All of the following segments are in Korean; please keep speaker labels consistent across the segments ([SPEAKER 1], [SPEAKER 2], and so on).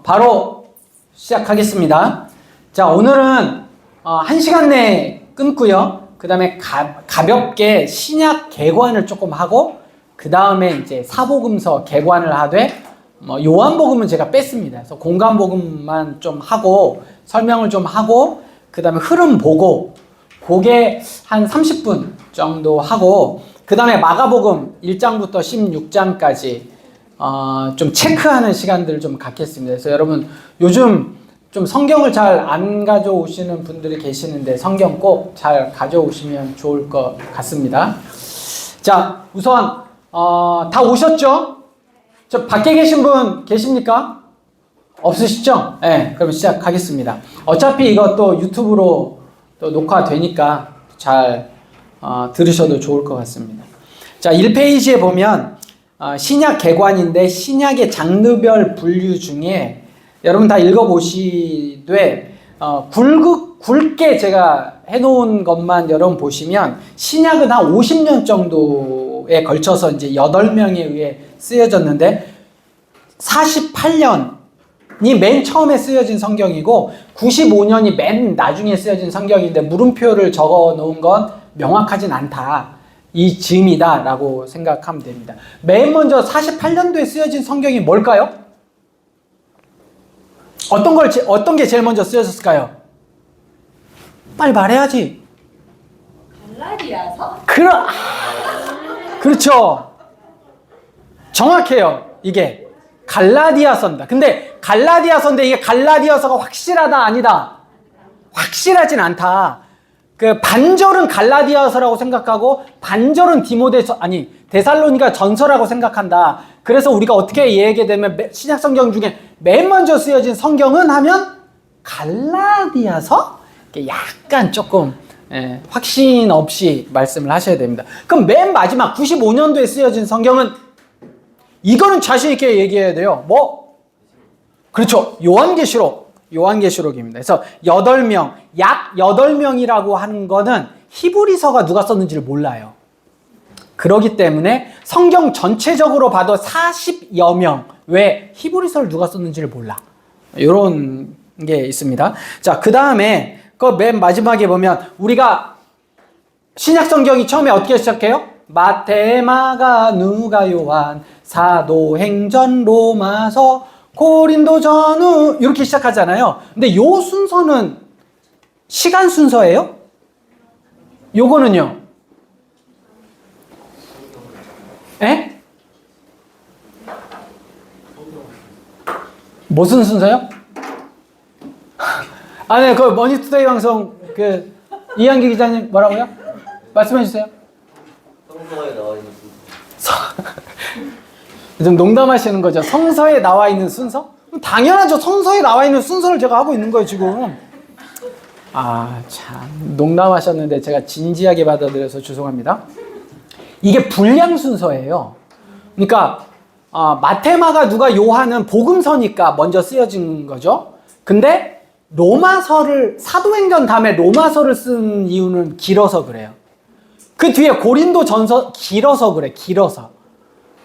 [SPEAKER 1] 바로 시작하겠습니다. 자, 오늘은 1시간 내에 끊고요. 그 다음에 가볍게 신약 개관을 조금 하고, 그 다음에 이제 사복음서 개관을 하되, 요한복음은 제가 뺐습니다. 그래서 공간복음만 좀 하고, 설명을 좀 하고, 그 다음에 흐름 보고, 그게 한 30분 정도 하고, 그 다음에 마가복음 1장부터 16장까지 좀 체크하는 시간들을 좀 갖겠습니다. 그래서 여러분 요즘 좀 성경을 잘 안 가져오시는 분들이 계시는데 성경 꼭 잘 가져오시면 좋을 것 같습니다. 자, 우선 다 오셨죠? 저 밖에 계신 분 계십니까? 없으시죠? 네, 그럼 시작하겠습니다. 어차피 이거 또 유튜브로 또 녹화되니까 잘 들으셔도 좋을 것 같습니다. 자, 1페이지에 보면 신약 개관인데 신약의 장르별 분류 중에 여러분 다 읽어보시되 굵게 제가 해놓은 것만 여러분 보시면 신약은 한 50년 정도에 걸쳐서 이제 8명에 의해 쓰여졌는데 48년이 맨 처음에 쓰여진 성경이고 95년이 맨 나중에 쓰여진 성경인데 물음표를 적어 놓은 건 명확하진 않다. 이 즈음이다 라고 생각하면 됩니다. 맨 먼저 48년도에 쓰여진 성경이 뭘까요? 어떤 게 제일 먼저 쓰여졌을까요? 빨리 말해야지.
[SPEAKER 2] 갈라디아서?
[SPEAKER 1] 그렇죠. 정확해요. 이게 갈라디아서입니다. 근데 갈라디아서인데 이게 갈라디아서가 확실하다 아니다? 확실하진 않다. 그 반절은 갈라디아서라고 생각하고 반절은 데살로니가 전서라고 생각한다. 그래서 우리가 어떻게 이해하게 되면 신약 성경 중에 맨 먼저 쓰여진 성경은 하면 갈라디아서? 약간 조금 확신 없이 말씀을 하셔야 됩니다. 그럼 맨 마지막 95년도에 쓰여진 성경은 이거는 자신 있게 얘기해야 돼요. 그렇죠. 요한계시록입니다. 그래서 8명, 약 8명이라고 하는 거는 히브리서가 누가 썼는지를 몰라요. 그렇기 때문에 성경 전체적으로 봐도 40여 명, 왜 히브리서를 누가 썼는지를 몰라. 이런 게 있습니다. 자, 그 다음에 그 맨 마지막에 보면 우리가 신약 성경이 처음에 어떻게 시작해요? 마태, 마가, 누가, 요한, 사도행전, 로마서, 고린도 전후 이렇게 시작하잖아요. 근데 요 순서는 시간 순서예요? 요거는요? 에? 무슨 순서요? 네, 그 머니투데이 방송 이한기 기자님 뭐라고요? 말씀해 주세요.
[SPEAKER 3] 성서에 나와 있는
[SPEAKER 1] 좀 농담하시는 거죠? 성서에 나와 있는 순서? 당연하죠. 성서에 나와 있는 순서를 제가 하고 있는 거예요, 지금. 참. 농담하셨는데 제가 진지하게 받아들여서 죄송합니다. 이게 분량 순서예요. 그러니까, 마테마가 누가 요한은 복음서니까 먼저 쓰여진 거죠. 근데 사도행전 다음에 로마서를 쓴 이유는 길어서 그래요. 그 뒤에 고린도 전서 길어서 그래, 길어서.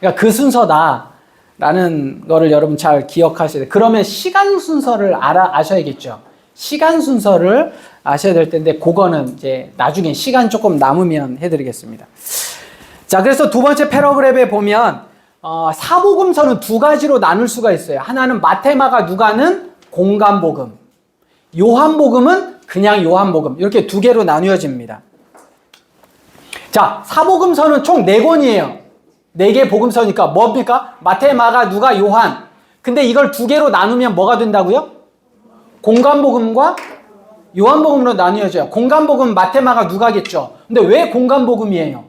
[SPEAKER 1] 그러니까 그 순서다라는 거를 여러분 잘 기억하셔야 돼요. 그러면 시간 순서를 아셔야겠죠. 시간 순서를 아셔야 될 텐데 그거는 이제 나중에 시간 조금 남으면 해드리겠습니다. 자, 그래서 두 번째 패러그랩에 보면 사복음서는 두 가지로 나눌 수가 있어요. 하나는 마테마가 누가는 공간복음, 요한복음은 그냥 요한복음, 이렇게 두 개로 나뉘어집니다. 자, 사복음서는 총 4권이에요. 4개 복음서니까 뭡니까? 마태, 마가, 누가, 요한. 근데 이걸 두 개로 나누면 뭐가 된다고요? 공간복음과 요한복음으로 나뉘어져요. 공간복음 마태, 마가, 누가겠죠. 근데 왜 공간복음이에요?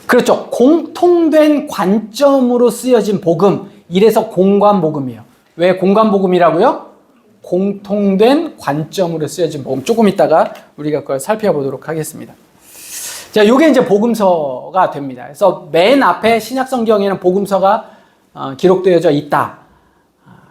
[SPEAKER 1] 그렇죠. 공통된 관점으로 쓰여진 복음. 이래서 공간복음이에요. 왜 공간복음이라고요? 공통된 관점으로 쓰여진 복음. 조금 있다가 우리가 그걸 살펴보도록 하겠습니다. 자, 요게 이제 복음서가 됩니다. 그래서 맨 앞에 신약 성경에는 복음서가 기록되어져 있다.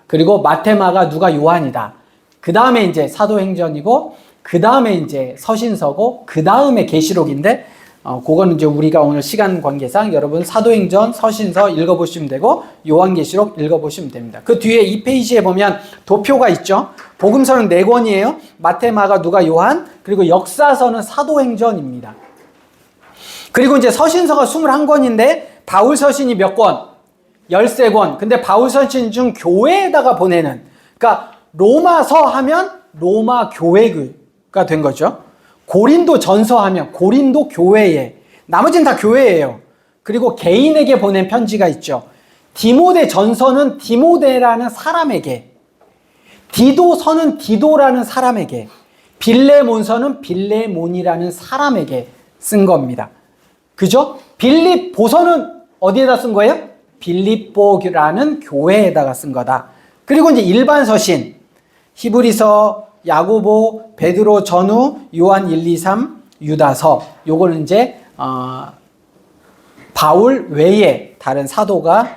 [SPEAKER 1] 그리고 마태, 마가, 누가, 요한이다. 그 다음에 이제 사도행전이고, 그 다음에 이제 서신서고, 그 다음에 계시록인데, 그거는 이제 우리가 오늘 시간 관계상 여러분 사도행전, 서신서 읽어보시면 되고 요한계시록 읽어보시면 됩니다. 그 뒤에 2페이지에 보면 도표가 있죠. 복음서는 4권이에요. 마태, 마가, 누가, 요한, 그리고 역사서는 사도행전입니다. 그리고 이제 서신서가 21권인데 바울 서신이 몇 권? 13권. 근데 바울 서신 중 교회에다가 보내는, 그러니까 로마서 하면 로마 교회가 된 거죠. 고린도 전서 하면 고린도 교회에, 나머지는 다 교회예요. 그리고 개인에게 보낸 편지가 있죠. 디모데 전서는 디모데라는 사람에게, 디도서는 디도라는 사람에게, 빌레몬서는 빌레몬이라는 사람에게 쓴 겁니다. 그죠? 빌립보서는 어디에다 쓴 거예요? 빌립보라는 교회에다가 쓴 거다. 그리고 이제 일반 서신, 히브리서, 야고보, 베드로, 전후, 요한 1, 2, 3, 유다서, 요거는 이제 바울 외에 다른 사도가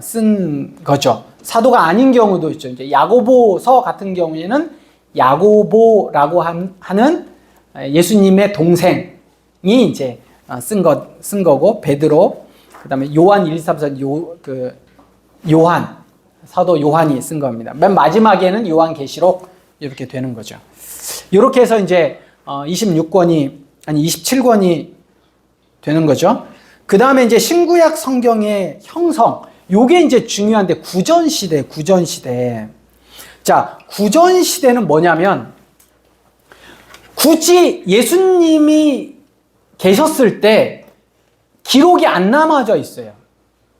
[SPEAKER 1] 쓴 거죠. 사도가 아닌 경우도 있죠. 이제 야고보서 같은 경우에는 야고보라고 하는 예수님의 동생이 이제 쓴 거고, 베드로, 그 다음에 요한 1, 2, 3, 4, 요한, 사도 요한이 쓴 겁니다. 맨 마지막에는 요한계시록 이렇게 되는 거죠. 이렇게 해서 이제 27권이 되는 거죠. 그 다음에 이제 신구약 성경의 형성, 요게 이제 중요한데, 구전시대. 자, 구전시대는 뭐냐면, 굳이 예수님이 계셨을 때 기록이 안 남아져 있어요.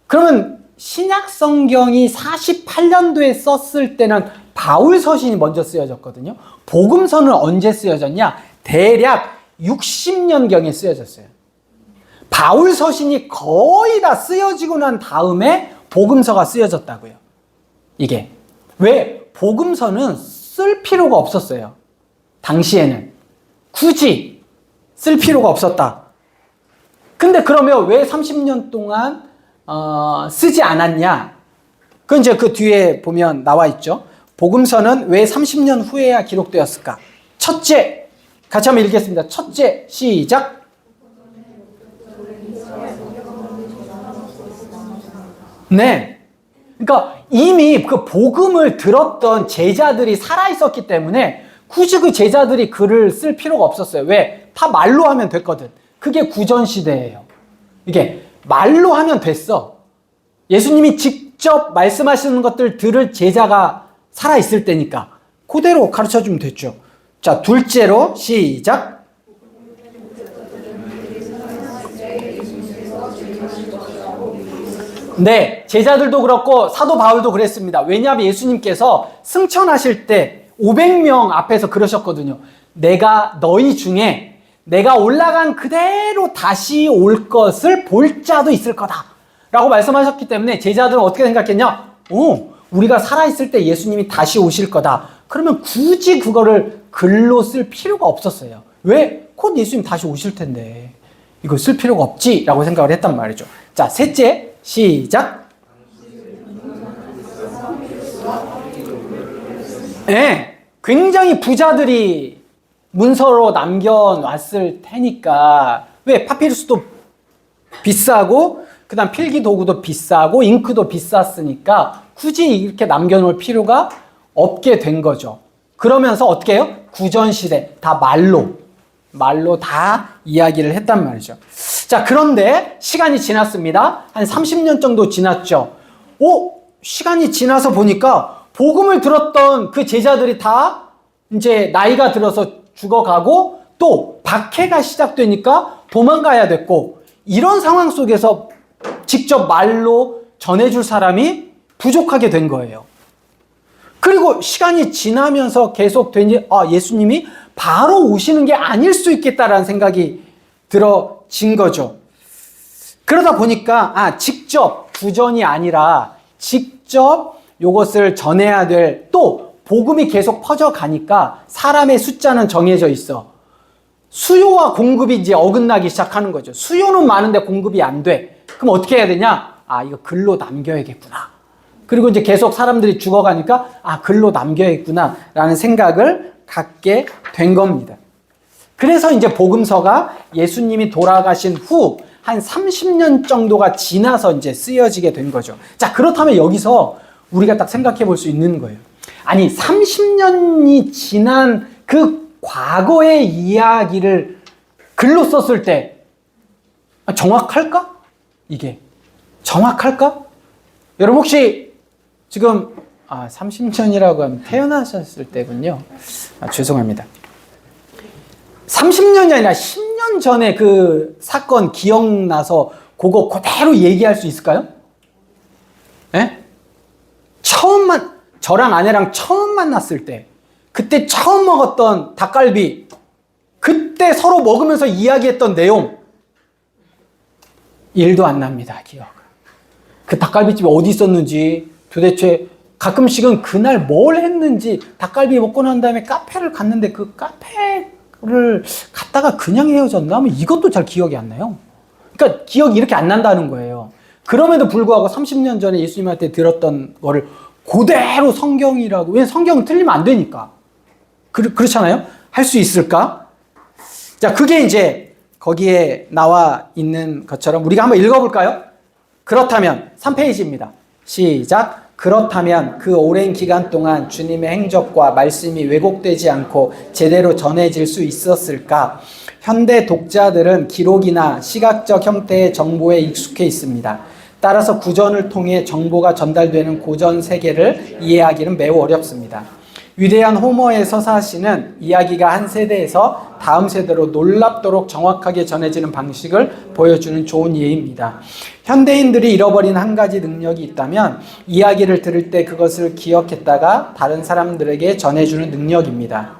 [SPEAKER 1] 그러면 신약 성경이 48년도에 썼을 때는 바울 서신이 먼저 쓰여졌거든요. 복음서는 언제 쓰여졌냐? 대략 60년경에 쓰여졌어요. 바울 서신이 거의 다 쓰여지고 난 다음에 복음서가 쓰여졌다고요. 이게. 왜? 복음서는 쓸 필요가 없었어요. 당시에는. 굳이 쓸 필요가 없었다. 근데 그러면 왜 30년 동안 쓰지 않았냐? 그건 이제 그 뒤에 보면 나와 있죠. 복음서는 왜 30년 후에야 기록되었을까? 첫째, 같이 한번 읽겠습니다. 첫째, 시작. 네. 그러니까 이미 그 복음을 들었던 제자들이 살아있었기 때문에 굳이 그 제자들이 글을 쓸 필요가 없었어요. 왜? 다 말로 하면 됐거든. 그게 구전시대예요. 이게 말로 하면 됐어. 예수님이 직접 말씀하시는 것들 들을 제자가 살아있을 때니까 그대로 가르쳐주면 됐죠. 자, 둘째로 시작. 네, 제자들도 그렇고 사도 바울도 그랬습니다. 왜냐하면 예수님께서 승천하실 때 500명 앞에서 그러셨거든요. 내가 너희 중에 내가 올라간 그대로 다시 올 것을 볼 자도 있을 거다 라고 말씀하셨기 때문에 제자들은 어떻게 생각했냐? 우리가 살아있을 때 예수님이 다시 오실 거다. 그러면 굳이 그거를 글로 쓸 필요가 없었어요. 왜? 곧 예수님 다시 오실 텐데 이거 쓸 필요가 없지 라고 생각을 했단 말이죠. 자, 셋째, 시작. 네, 굉장히 부자들이 문서로 남겨놨을 테니까. 왜? 파피루스도 비싸고 그 다음 필기 도구도 비싸고 잉크도 비쌌으니까 굳이 이렇게 남겨놓을 필요가 없게 된 거죠. 그러면서 어떻게 해요? 구전시대 다 말로 다 이야기를 했단 말이죠. 자, 그런데 시간이 지났습니다. 한 30년 정도 지났죠. 시간이 지나서 보니까 복음을 들었던 그 제자들이 다 이제 나이가 들어서 죽어가고 또 박해가 시작되니까 도망가야 됐고, 이런 상황 속에서 직접 말로 전해줄 사람이 부족하게 된 거예요. 그리고 시간이 지나면서 계속 예수님이 바로 오시는 게 아닐 수 있겠다라는 생각이 들어진 거죠. 그러다 보니까 직접 구전이 아니라 직접 요것을 전해야 될, 또 복음이 계속 퍼져가니까 사람의 숫자는 정해져 있어. 수요와 공급이 이제 어긋나기 시작하는 거죠. 수요는 많은데 공급이 안 돼. 그럼 어떻게 해야 되냐? 이거 글로 남겨야겠구나. 그리고 이제 계속 사람들이 죽어가니까 글로 남겨야겠구나 라는 생각을 갖게 된 겁니다. 그래서 이제 복음서가 예수님이 돌아가신 후 한 30년 정도가 지나서 이제 쓰여지게 된 거죠. 자, 그렇다면 여기서 우리가 딱 생각해 볼 수 있는 거예요. 아니, 30년이 지난 그 과거의 이야기를 글로 썼을 때 정확할까? 이게 정확할까? 여러분 혹시 지금 30년이라고 하면 태어나셨을 때군요. 죄송합니다. 30년이 아니라 10년 전에 그 사건 기억나서 그거 그대로 얘기할 수 있을까요? 예? 저랑 아내랑 처음 만났을 때, 그때 처음 먹었던 닭갈비, 그때 서로 먹으면서 이야기했던 내용, 일도 안 납니다, 기억. 그 닭갈비집이 어디 있었는지, 도대체 가끔씩은 그날 뭘 했는지, 닭갈비 먹고 난 다음에 카페를 갔는데 그 카페를 갔다가 그냥 헤어졌나 하면 이것도 잘 기억이 안 나요. 그러니까 기억이 이렇게 안 난다는 거예요. 그럼에도 불구하고 30년 전에 예수님한테 들었던 거를 그대로 성경이라고, 왜 성경은 틀리면 안 되니까. 그렇잖아요? 할 수 있을까? 자, 그게 이제 거기에 나와 있는 것처럼 우리가 한번 읽어볼까요? 그렇다면 3페이지입니다. 시작. 그렇다면 그 오랜 기간 동안 주님의 행적과 말씀이 왜곡되지 않고 제대로 전해질 수 있었을까? 현대 독자들은 기록이나 시각적 형태의 정보에 익숙해 있습니다. 따라서 구전을 통해 정보가 전달되는 고전 세계를 이해하기는 매우 어렵습니다. 위대한 호머의 서사시는 이야기가 한 세대에서 다음 세대로 놀랍도록 정확하게 전해지는 방식을 보여주는 좋은 예입니다. 현대인들이 잃어버린 한 가지 능력이 있다면 이야기를 들을 때 그것을 기억했다가 다른 사람들에게 전해주는 능력입니다.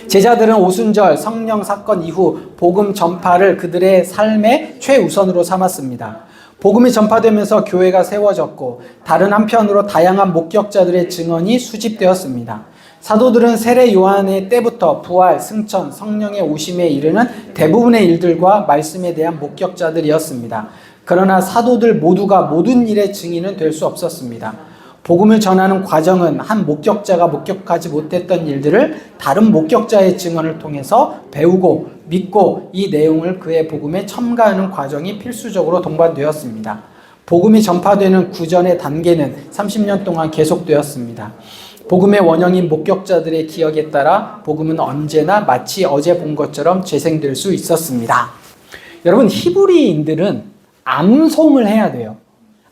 [SPEAKER 1] 제자들은 오순절 성령 사건 이후 복음 전파를 그들의 삶의 최우선으로 삼았습니다. 복음이 전파되면서 교회가 세워졌고 다른 한편으로 다양한 목격자들의 증언이 수집되었습니다. 사도들은 세례 요한의 때부터 부활, 승천, 성령의 오심에 이르는 대부분의 일들과 말씀에 대한 목격자들이었습니다. 그러나 사도들 모두가 모든 일의 증인은 될 수 없었습니다. 복음을 전하는 과정은 한 목격자가 목격하지 못했던 일들을 다른 목격자의 증언을 통해서 배우고 믿고 이 내용을 그의 복음에 첨가하는 과정이 필수적으로 동반되었습니다. 복음이 전파되는 구전의 단계는 30년 동안 계속되었습니다. 복음의 원형인 목격자들의 기억에 따라 복음은 언제나 마치 어제 본 것처럼 재생될 수 있었습니다. 여러분, 히브리인들은 암송을 해야 돼요.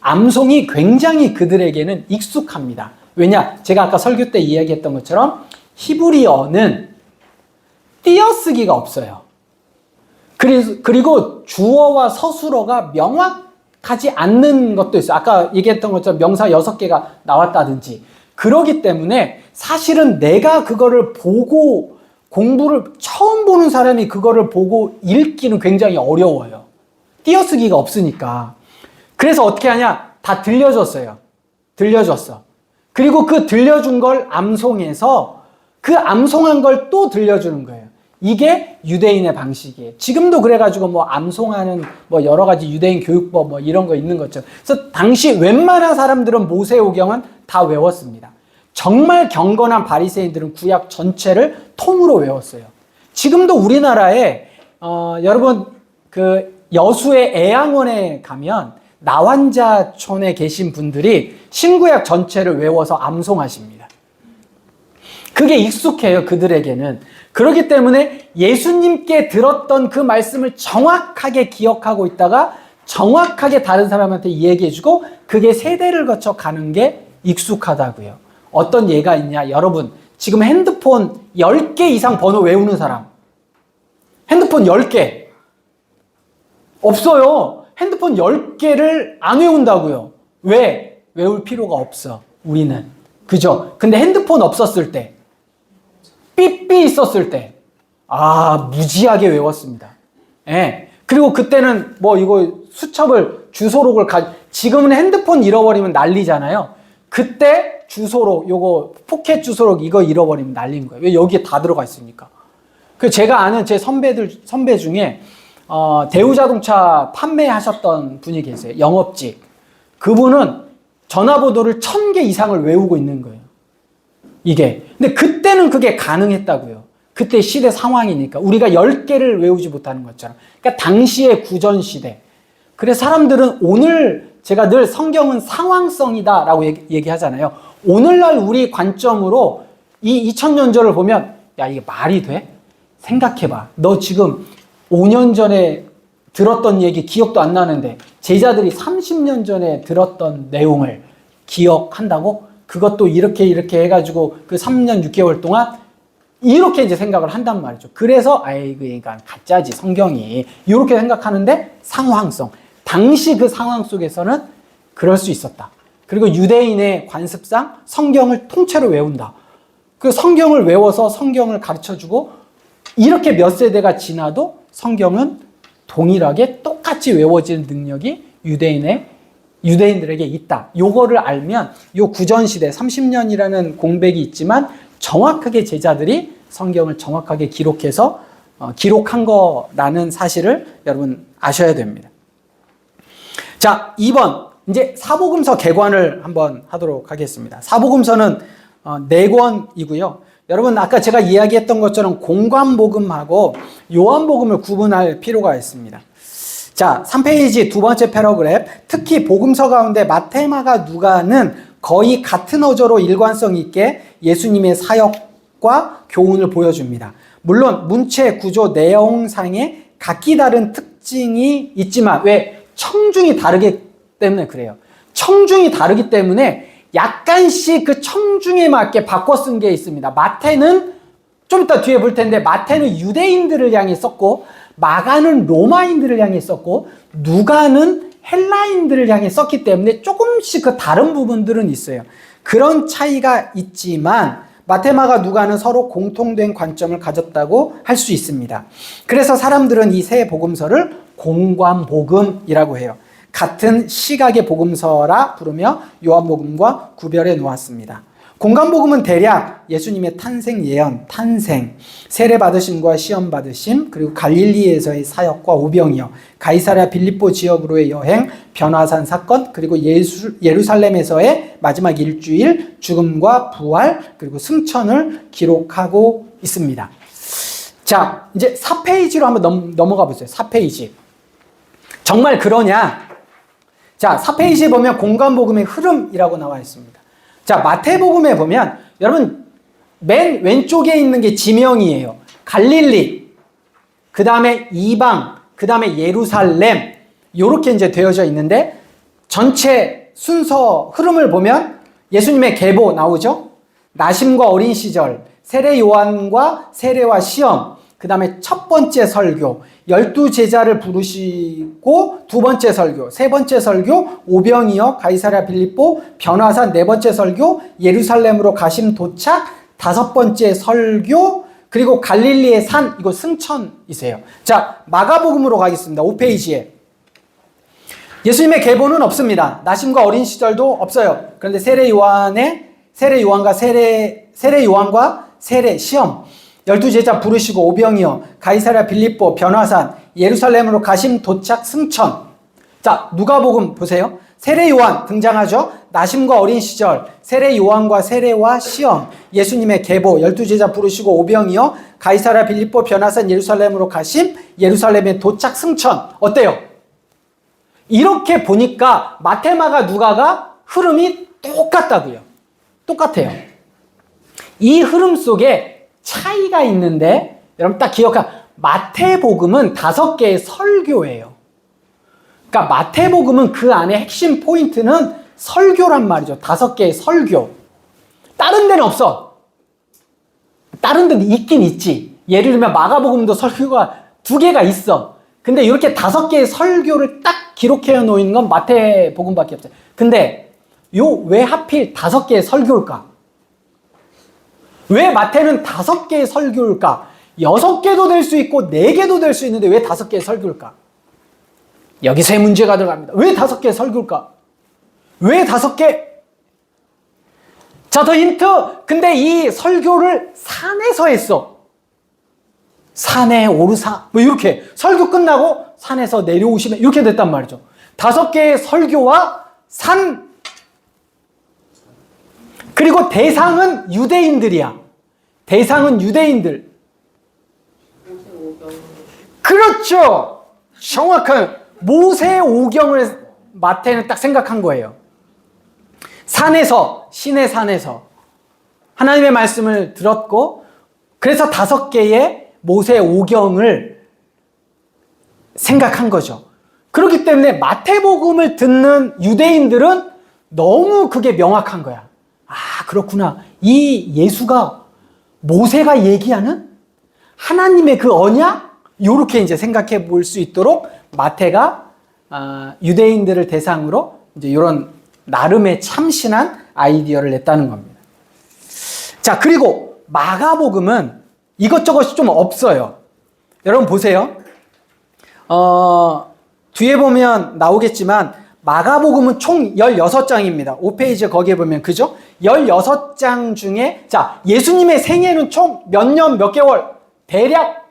[SPEAKER 1] 암송이 굉장히 그들에게는 익숙합니다. 왜냐? 제가 아까 설교 때 이야기했던 것처럼 히브리어는 띄어쓰기가 없어요. 그리고 주어와 서술어가 명확하지 않는 것도 있어요. 아까 얘기했던 것처럼 명사 6개가 나왔다든지. 그러기 때문에 사실은 내가 그거를 보고 공부를 처음 보는 사람이 그거를 보고 읽기는 굉장히 어려워요. 띄어쓰기가 없으니까. 그래서 어떻게 하냐? 다 들려줬어요. 들려줬어. 그리고 그 들려준 걸 암송해서 그 암송한 걸 또 들려주는 거예요. 이게 유대인의 방식이에요. 지금도 그래가지고 뭐 암송하는 뭐 여러 가지 유대인 교육법 뭐 이런 거 있는 거죠. 그래서 당시 웬만한 사람들은 모세오경은 다 외웠습니다. 정말 경건한 바리새인들은 구약 전체를 통으로 외웠어요. 지금도 우리나라에 여러분 그 여수의 애양원에 가면 나환자촌에 계신 분들이 신구약 전체를 외워서 암송하십니다. 그게 익숙해요, 그들에게는. 그렇기 때문에 예수님께 들었던 그 말씀을 정확하게 기억하고 있다가 정확하게 다른 사람한테 얘기해주고 그게 세대를 거쳐 가는 게 익숙하다고요. 어떤 예가 있냐? 여러분, 지금 핸드폰 10개 이상 번호 외우는 사람. 핸드폰 10개. 없어요. 핸드폰 10개를 안 외운다고요. 왜? 외울 필요가 없어. 우리는. 그죠? 근데 핸드폰 없었을 때, 삐삐 있었을 때, 무지하게 외웠습니다. 예. 그리고 그때는 뭐 이거 수첩을, 주소록을 지금은 핸드폰 잃어버리면 난리잖아요. 그때 주소록, 요거 포켓 주소록 이거 잃어버리면 난리인 거예요. 왜? 여기에 다 들어가 있으니까. 그 제가 아는 제 선배 중에 대우자동차 판매하셨던 분이 계세요. 영업직. 그분은 전화번호를 1000개 이상을 외우고 있는 거예요. 이게. 근데 그때는 그게 가능했다고요. 그때 시대 상황이니까 우리가 10개를 외우지 못하는 것처럼. 그러니까 당시의 구전시대. 그래서 사람들은 오늘 제가 늘 성경은 상황성이다라고 얘기하잖아요. 오늘날 우리 관점으로 이 2000년 전을 보면 야 이게 말이 돼? 생각해봐. 너 지금 5년 전에 들었던 얘기 기억도 안 나는데 제자들이 30년 전에 들었던 내용을 기억한다고? 그것도 이렇게 해가지고 그 3년 6개월 동안 이렇게 이제 생각을 한단 말이죠. 그래서 아이고 그러니까 가짜지 성경이 이렇게 생각하는데 상황성. 당시 그 상황 속에서는 그럴 수 있었다. 그리고 유대인의 관습상 성경을 통째로 외운다. 그 성경을 외워서 성경을 가르쳐주고 이렇게 몇 세대가 지나도 성경은 동일하게 똑같이 외워지는 능력이 유대인들에게 있다. 요거를 알면 요 구전시대 30년이라는 공백이 있지만 정확하게 제자들이 성경을 정확하게 기록해서 기록한 거라는 사실을 여러분 아셔야 됩니다. 자, 2번 이제 사복음서 개관을 한번 하도록 하겠습니다. 사복음서는 4권이고요. 여러분 아까 제가 이야기했던 것처럼 공관복음하고 요한복음을 구분할 필요가 있습니다. 자, 3페이지 두 번째 패러그래프. 특히 복음서 가운데 마태, 마가, 누가는 거의 같은 어조로 일관성 있게 예수님의 사역과 교훈을 보여줍니다. 물론 문체, 구조, 내용상에 각기 다른 특징이 있지만 왜? 청중이 다르기 때문에 그래요. 청중이 다르기 때문에 약간씩 그 청중에 맞게 바꿔 쓴 게 있습니다. 마태는 좀 이따 뒤에 볼 텐데 마태는 유대인들을 향해 썼고 마가는 로마인들을 향해 썼고 누가는 헬라인들을 향해 썼기 때문에 조금씩 그 다른 부분들은 있어요. 그런 차이가 있지만 마태, 마가, 누가는 서로 공통된 관점을 가졌다고 할 수 있습니다. 그래서 사람들은 이 세 복음서를 공관복음이라고 해요. 같은 시각의 복음서라 부르며 요한복음과 구별해 놓았습니다. 공관복음은 대략 예수님의 탄생 예언, 탄생, 세례 받으심과 시험 받으심, 그리고 갈릴리에서의 사역과 오병이어, 가이사랴 빌립보 지역으로의 여행, 변화산 사건, 그리고 예루살렘에서의 마지막 일주일, 죽음과 부활, 그리고 승천을 기록하고 있습니다. 자, 이제 4페이지로 한번 넘어가 보세요. 4페이지. 정말 그러냐? 자, 4페이지에 보면 공관복음의 흐름이라고 나와 있습니다. 자, 마태복음에 보면 여러분 맨 왼쪽에 있는 게 지명이에요. 갈릴리, 그 다음에 이방, 그 다음에 예루살렘 이렇게 이제 되어져 있는데 전체 순서 흐름을 보면 예수님의 계보 나오죠. 나심과 어린 시절, 세례 요한과 세례와 시험, 그 다음에 첫 번째 설교, 12제자를 부르시고 두 번째 설교, 세 번째 설교, 오병이어, 가이사랴 빌립보, 변화산 네 번째 설교, 예루살렘으로 가심 도착, 다섯 번째 설교, 그리고 갈릴리의 산, 이거 승천이세요. 자, 마가복음으로 가겠습니다. 5페이지에. 예수님의 계보는 없습니다. 나심과 어린 시절도 없어요. 그런데 세례 요한과 세례 시험, 12제자 부르시고 오병이어, 가이사랴 빌립보, 변화산, 예루살렘으로 가심 도착 승천. 자, 누가복음 보세요. 세례 요한 등장하죠. 나심과 어린 시절, 세례 요한과 세례와 시험, 예수님의 계보, 12제자 부르시고 오병이어, 가이사랴 빌립보, 변화산, 예루살렘으로 가심, 예루살렘의 도착 승천. 어때요? 이렇게 보니까 마태, 마가, 누가가 흐름이 똑같다고요. 똑같아요. 이 흐름 속에 차이가 있는데 여러분 딱 마태복음은 5개의 설교예요. 그러니까 마태복음은 그 안에 핵심 포인트는 설교란 말이죠. 5개의 설교. 다른 데는 없어. 다른 데는 있긴 있지. 예를 들면 마가복음도 설교가 2개가 있어. 근데 이렇게 5개의 설교를 딱 기록해 놓은 건 마태복음밖에 없어요. 근데 왜 하필 5개의 설교일까? 왜 마태는 5개의 설교일까? 6개도 될 수 있고 4개도 될 수 있는데 왜 5개의 설교일까? 여기서의 문제가 들어갑니다. 왜 5개의 설교일까? 왜 5개? 자, 더 힌트. 근데 이 설교를 산에서 했어. 산에 오르사 뭐 이렇게 설교 끝나고 산에서 내려오시면 이렇게 됐단 말이죠. 5개의 설교와 산, 그리고 대상은 유대인들이야. 대상은 유대인들. 그렇죠. 정확한 모세 오경을 마태는 딱 생각한 거예요. 산에서, 신의 산에서 하나님의 말씀을 들었고, 그래서 5개의 모세 오경을 생각한 거죠. 그렇기 때문에 마태복음을 듣는 유대인들은 너무 그게 명확한 거야. 아, 그렇구나. 이 예수가 모세가 얘기하는 하나님의 그 언약? 요렇게 이제 생각해 볼 수 있도록 마태가 유대인들을 대상으로 이제 이런 나름의 참신한 아이디어를 냈다는 겁니다. 자, 그리고 마가복음은 이것저것이 좀 없어요. 여러분 보세요. 뒤에 보면 나오겠지만 마가복음은 총 16장입니다. 5페이지 거기에 보면 그죠? 16장 중에 자, 예수님의 생애는 총 몇 년 몇 개월? 대략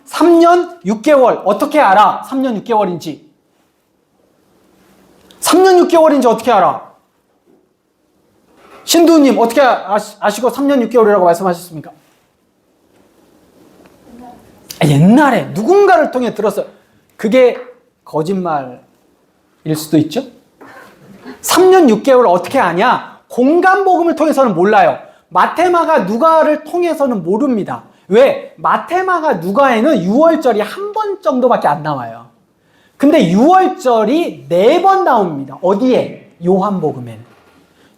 [SPEAKER 1] 3년 6개월. 어떻게 알아? 3년 6개월인지. 3년 6개월인지 어떻게 알아? 신두님 어떻게 아시고 3년 6개월이라고 말씀하셨습니까? 옛날에 누군가를 통해 들었어요. 그게 거짓말일 수도 있죠? 3년 6개월 어떻게 아냐? 공간복음을 통해서는 몰라요. 마테마가 누가를 통해서는 모릅니다. 왜? 마테마가 누가에는 6월절이 한 번 정도밖에 안 나와요. 근데 6월절이 4번 나옵니다. 어디에? 요한복음에는.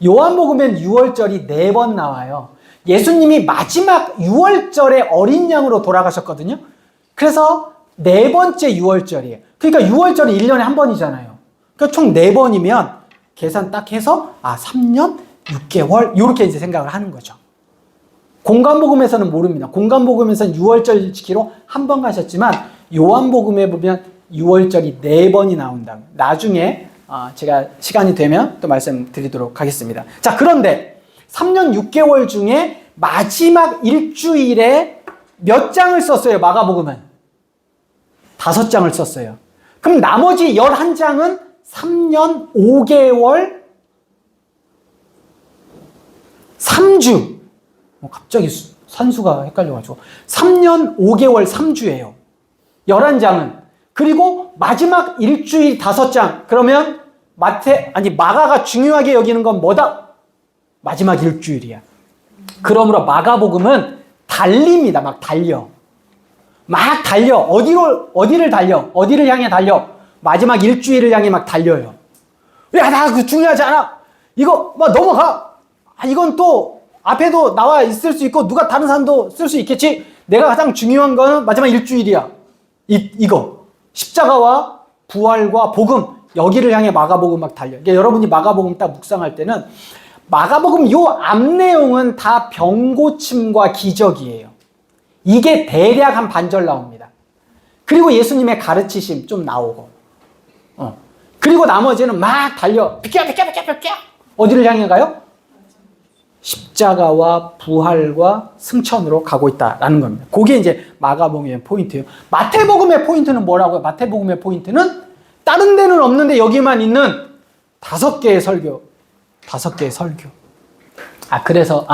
[SPEAKER 1] 요한복음엔 6월절이 4번 나와요. 예수님이 마지막 6월절에 어린 양으로 돌아가셨거든요. 그래서 4번째 6월절이에요. 그러니까 6월절이 1년에 한 번이잖아요. 그러니까 총 4번이면 계산 딱 해서 3년 6개월 이렇게 이제 생각을 하는 거죠. 공간복음에서는 모릅니다. 공간복음에서는 6월절 지키러 한 번 가셨지만 요한복음에 보면 6월절이 4번이 나온다. 나중에 제가 시간이 되면 또 말씀드리도록 하겠습니다. 자, 그런데 3년 6개월 중에 마지막 일주일에 몇 장을 썼어요, 마가복음은? 5장을 썼어요. 그럼 나머지 11장은 3년 5개월 3주. 갑자기 산수가 헷갈려가지고. 3년 5개월 3주예요. 11장은. 그리고 마지막 일주일 5장. 그러면 마가가 중요하게 여기는 건 뭐다? 마지막 일주일이야. 그러므로 마가복음은 달립니다. 막 달려. 막 달려. 어디를 달려? 어디를 향해 달려? 마지막 일주일을 향해 막 달려요. 야, 나 그거 중요하지 않아. 이거 막 넘어가. 이건 또 앞에도 나와 있을 수 있고 누가 다른 사람도 쓸 수 있겠지. 내가 가장 중요한 거는 마지막 일주일이야. 이거. 십자가와 부활과 복음. 여기를 향해 마가복음 막 달려. 그러니까 여러분이 마가복음 딱 묵상할 때는 마가복음 요 앞 내용은 다 병고침과 기적이에요. 이게 대략 한 반절 나옵니다. 그리고 예수님의 가르치심 좀 나오고. 그리고 나머지는 막 달려. 비켜. 어디를 향해 가요? 십자가와 부활과 승천으로 가고 있다라는 겁니다. 그게 이제 마가복음의 포인트예요. 마태복음의 포인트는 뭐라고요? 마태복음의 포인트는 다른 데는 없는데 여기만 있는 5개의 설교. 5개의 설교. 그래서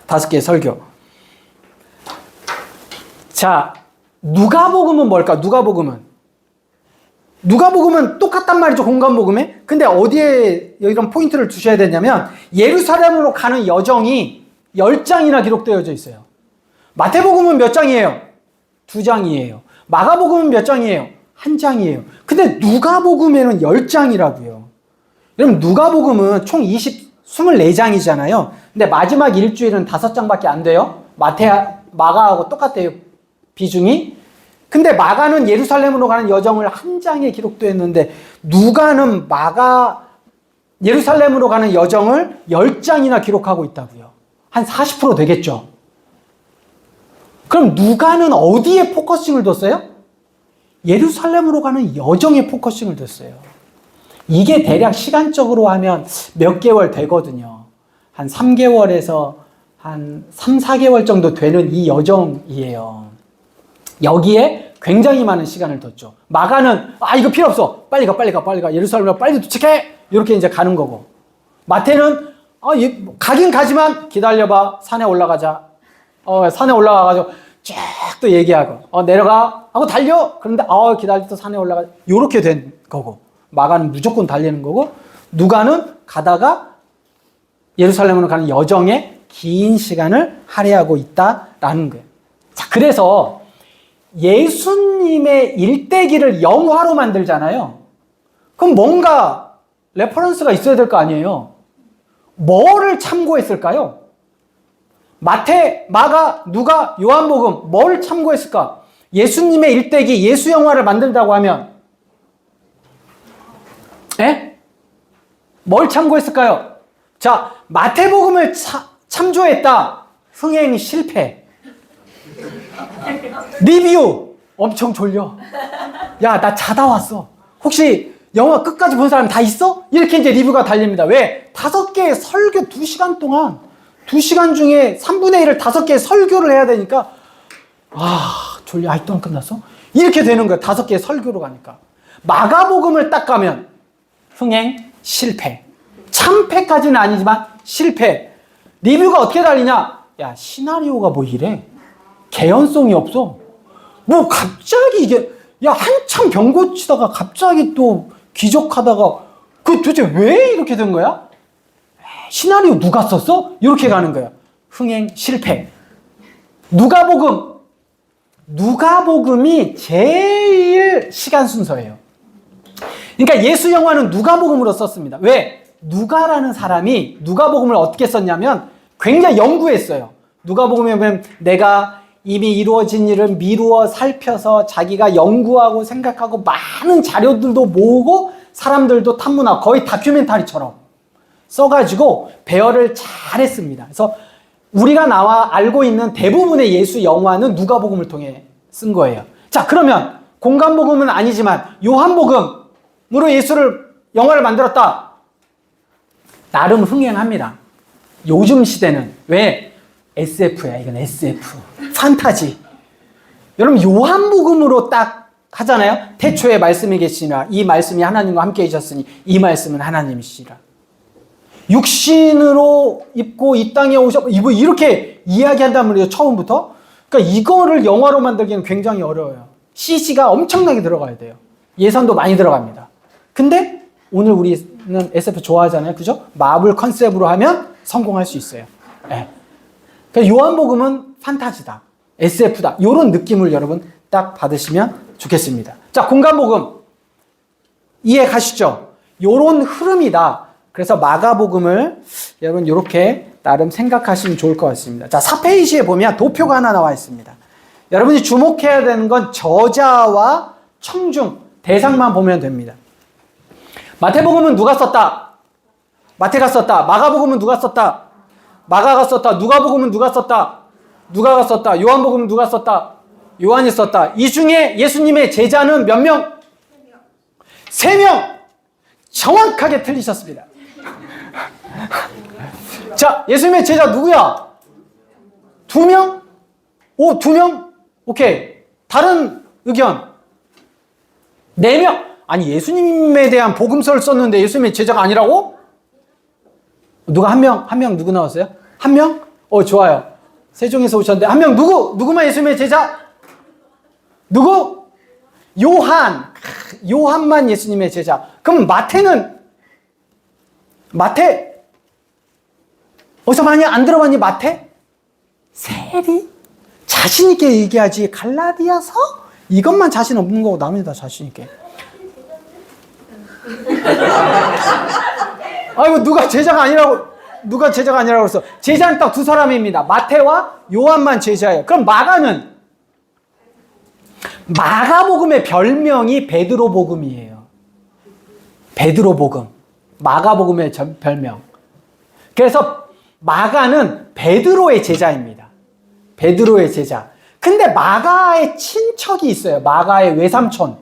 [SPEAKER 1] 5개의 설교. 자, 누가복음은 뭘까? 누가복음은 똑같단 말이죠, 공간복음에. 근데 어디에 이런 포인트를 두셔야 되냐면 예루살렘으로 가는 여정이 10장이나 기록되어져 있어요. 마태복음은 몇 장이에요? 2장이에요. 마가복음은 몇 장이에요? 1장이에요. 근데 누가복음에는 10장이라고요. 여러분, 누가복음은 총 24장이잖아요. 근데 마지막 일주일은 5장밖에 안 돼요. 마가하고 똑같아요, 비중이. 근데 마가는 예루살렘으로 가는 여정을 1장에 기록되었는데 누가는 예루살렘으로 가는 여정을 10장이나 기록하고 있다고요. 한 40% 되겠죠. 그럼 누가는 어디에 포커싱을 뒀어요? 예루살렘으로 가는 여정에 포커싱을 뒀어요. 이게 대략 시간적으로 하면 몇 개월 되거든요. 한 3개월에서 한 3, 4개월 정도 되는 이 여정이에요. 여기에 굉장히 많은 시간을 뒀죠. 마가는 이거 필요 없어. 빨리 가. 예루살렘으로 빨리 도착해. 이렇게 이제 가는 거고. 마태는 가긴 가지만 기다려봐. 산에 올라가자. 산에 올라가가지고 쫙 또 얘기하고 내려가 하고 달려. 그런데 기다리다 산에 올라가. 요렇게 된 거고, 마가는 무조건 달리는 거고, 누가는 가다가 예루살렘으로 가는 여정에 긴 시간을 할애하고 있다라는 거예요. 자, 그래서 예수님의 일대기를 영화로 만들잖아요. 그럼 뭔가 레퍼런스가 있어야 될 거 아니에요. 뭐를 참고했을까요? 마태, 마가, 누가, 요한복음 뭘 참고했을까? 예수님의 일대기, 예수 영화를 만든다고 하면 뭘 참고했을까요? 자, 마태복음을 참조했다. 흥행 실패. 리뷰 엄청 졸려. 야, 나 자다 왔어. 혹시 영화 끝까지 본 사람 다 있어? 이렇게 이제 리뷰가 달립니다. 왜? 5개의 설교 2시간 동안 2시간 중에 3분의 1을 5개의 설교를 해야 되니까 졸려. 아직도 안 끝났어? 이렇게 되는 거야. 5개의 설교로 가니까. 마가복음을 딱 가면 흥행 실패. 참패까지는 아니지만 실패. 리뷰가 어떻게 달리냐? 야, 시나리오가 뭐 이래? 개연성이 없어. 뭐 갑자기 이게 한참 병 고치다가 갑자기 또 기적하다가 도대체 왜 이렇게 된 거야? 시나리오 누가 썼어? 이렇게 가는 거야. 흥행 실패. 누가복음이 제일 시간 순서예요. 그러니까 예수 영화는 누가복음으로 썼습니다. 왜? 누가라는 사람이 누가복음을 어떻게 썼냐면 굉장히 연구했어요. 누가복음에 보면 내가 이미 이루어진 일을 미루어 살펴서 자기가 연구하고 생각하고 많은 자료들도 모으고 사람들도 탐문하고 거의 다큐멘터리처럼 써가지고 배열을 잘했습니다. 그래서 우리가 알고 있는 대부분의 예수 영화는 누가복음을 통해 쓴 거예요. 자, 그러면 공간복음은 아니지만 요한복음으로 영화를 만들었다. 나름 흥행합니다. 요즘 시대는. 왜? SF야. 이건 SF. 판타지. 여러분, 요한복음으로 딱 하잖아요. 태초에 말씀이 계시니라. 이 말씀이 하나님과 함께 계셨으니 이 말씀은 하나님이시라. 육신으로 입고 이 땅에 오셨고, 이렇게 이야기한단 말이에요. 처음부터. 그러니까 이거를 영화로 만들기는 굉장히 어려워요. CG가 엄청나게 들어가야 돼요. 예산도 많이 들어갑니다. 근데 오늘 우리는 SF 좋아하잖아요. 그죠? 마블 컨셉으로 하면 성공할 수 있어요. 네. 그러니까 요한복음은 판타지다. SF다. 이런 느낌을 여러분 딱 받으시면 좋겠습니다. 자, 공간복음. 이해 가시죠? 이런 흐름이다. 그래서 마가복음을 여러분 이렇게 나름 생각하시면 좋을 것 같습니다. 자, 4페이지에 보면 도표가 하나 나와 있습니다. 여러분이 주목해야 되는 건 저자와 청중, 대상만 보면 됩니다. 마태복음은 누가 썼다? 마태가 썼다. 마가복음은 누가 썼다? 마가가 썼다. 누가복음은 누가 썼다? 누가가 썼다. 요한복음은 누가 썼다? 요한이 썼다. 이 중에 예수님의 제자는 몇 명? 3명! 정확하게 틀리셨습니다. 자, 예수님의 제자 누구야? 2명? 2명? 오케이. 다른 의견. 4명? 아니, 예수님에 대한 복음서를 썼는데 예수님의 제자가 아니라고? 누가 한 명 누구 나왔어요? 1명? 좋아요. 세종에서 오셨는데 1명 누구만 예수님의 제자? 누구? 요한만 예수님의 제자. 그럼 마태? 어디서 많이 안 들어봤니? 마태? 세리? 자신 있게 얘기하지. 갈라디아서? 이것만 자신 없는 거고 나머지 다 자신 있게. 아이고, 누가 제자가 아니라고 그랬어. 제자는 딱 2사람입니다. 마태와 요한만 제자예요. 그럼 마가복음의 별명이 베드로복음이에요. 베드로복음. 마가복음의 별명. 그래서 마가는 베드로의 제자입니다. 베드로의 제자. 근데 마가의 친척이 있어요. 마가의 외삼촌.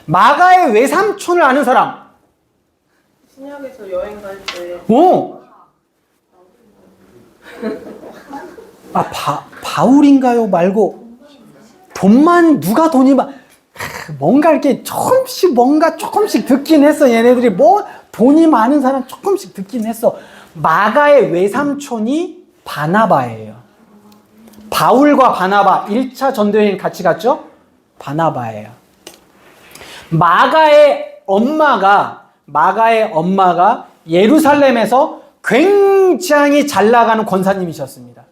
[SPEAKER 1] 마가의 외삼촌을 아는 사람.
[SPEAKER 2] 신약에서 여행 갈 때.
[SPEAKER 1] 바울인가요? 말고 누가 돈이 뭔가 이렇게 조금씩 듣긴 했어. 얘네들이 돈이 많은 사람 조금씩 듣긴 했어. 마가의 외삼촌이 바나바예요. 바울과 바나바 1차 전도여행 같이 갔죠? 바나바예요. 마가의 엄마가 예루살렘에서 굉장히 잘 나가는 권사님이셨습니다.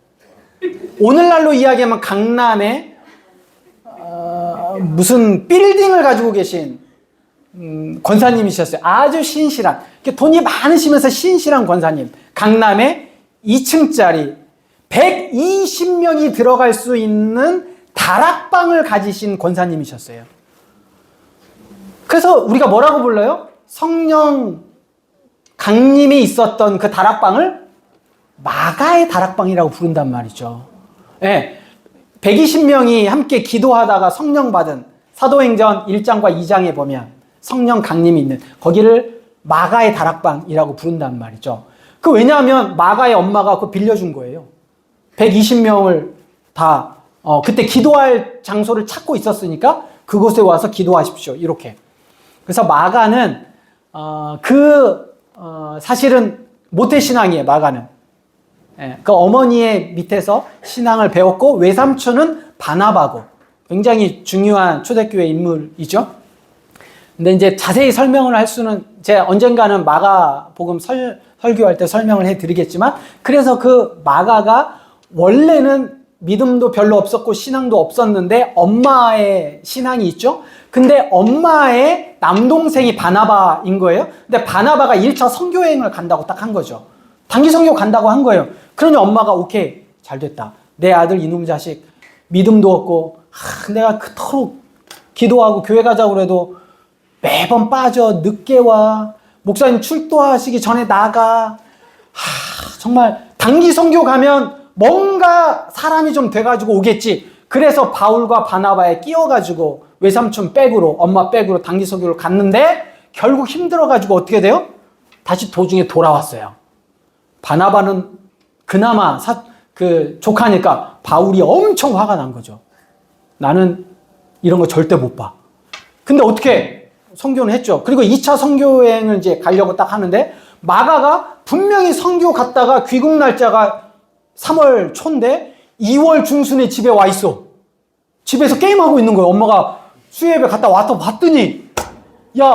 [SPEAKER 1] 오늘날로 이야기하면 강남에 무슨 빌딩을 가지고 계신 권사님이셨어요. 아주 신실한, 돈이 많으시면서 신실한 권사님. 강남에 2층짜리 120명이 들어갈 수 있는 다락방을 가지신 권사님이셨어요. 그래서 우리가 뭐라고 불러요? 성령 강림이 있었던 그 다락방을 마가의 다락방이라고 부른단 말이죠. 예, 120명이 함께 기도하다가 성령 받은 사도행전 1장과 2장에 보면 성령 강림이 있는 거기를 마가의 다락방이라고 부른단 말이죠. 왜냐하면 마가의 엄마가 그거 빌려준 거예요. 120명을 다 그때 기도할 장소를 찾고 있었으니까 그곳에 와서 기도하십시오. 이렇게. 그래서 마가는 사실은 모태신앙이에요. 마가는. 예, 그 어머니의 밑에서 신앙을 배웠고 외삼촌은 바나바고 굉장히 중요한 초대교회 인물이죠. 근데 이제 자세히 설명을 할 수는 제가 언젠가는 마가복음 설교할 때 설명을 해드리겠지만, 그래서 그 마가가 원래는 믿음도 별로 없었고 신앙도 없었는데 엄마의 신앙이 있죠. 근데 엄마의 남동생이 바나바인 거예요. 근데 바나바가 1차 선교여행을 간다고 딱 한 거죠. 단기 선교 간다고 한 거예요. 그러니 엄마가 오케이, 잘 됐다. 내 아들 이놈 자식 믿음도 없고 내가 그토록 기도하고 교회 가자고 그래도 매번 빠져, 늦게 와, 목사님 출도하시기 전에 나가. 정말 단기 선교 가면 뭔가 사람이 좀 돼가지고 오겠지. 그래서 바울과 바나바에 끼워가지고 외삼촌 백으로, 엄마 백으로 단기 선교를 갔는데 결국 힘들어가지고 어떻게 돼요? 다시 도중에 돌아왔어요. 바나바는 그나마 조카니까 바울이 엄청 화가 난 거죠. 나는 이런 거 절대 못 봐. 근데 어떻게 선교는 했죠. 그리고 2차 선교여행을 이제 가려고 딱 하는데 마가가 분명히 선교 갔다가 귀국 날짜가 3월 초인데 2월 중순에 집에 와 있어. 집에서 게임하고 있는 거예요. 엄마가 수요예배 갔다 왔더니 야,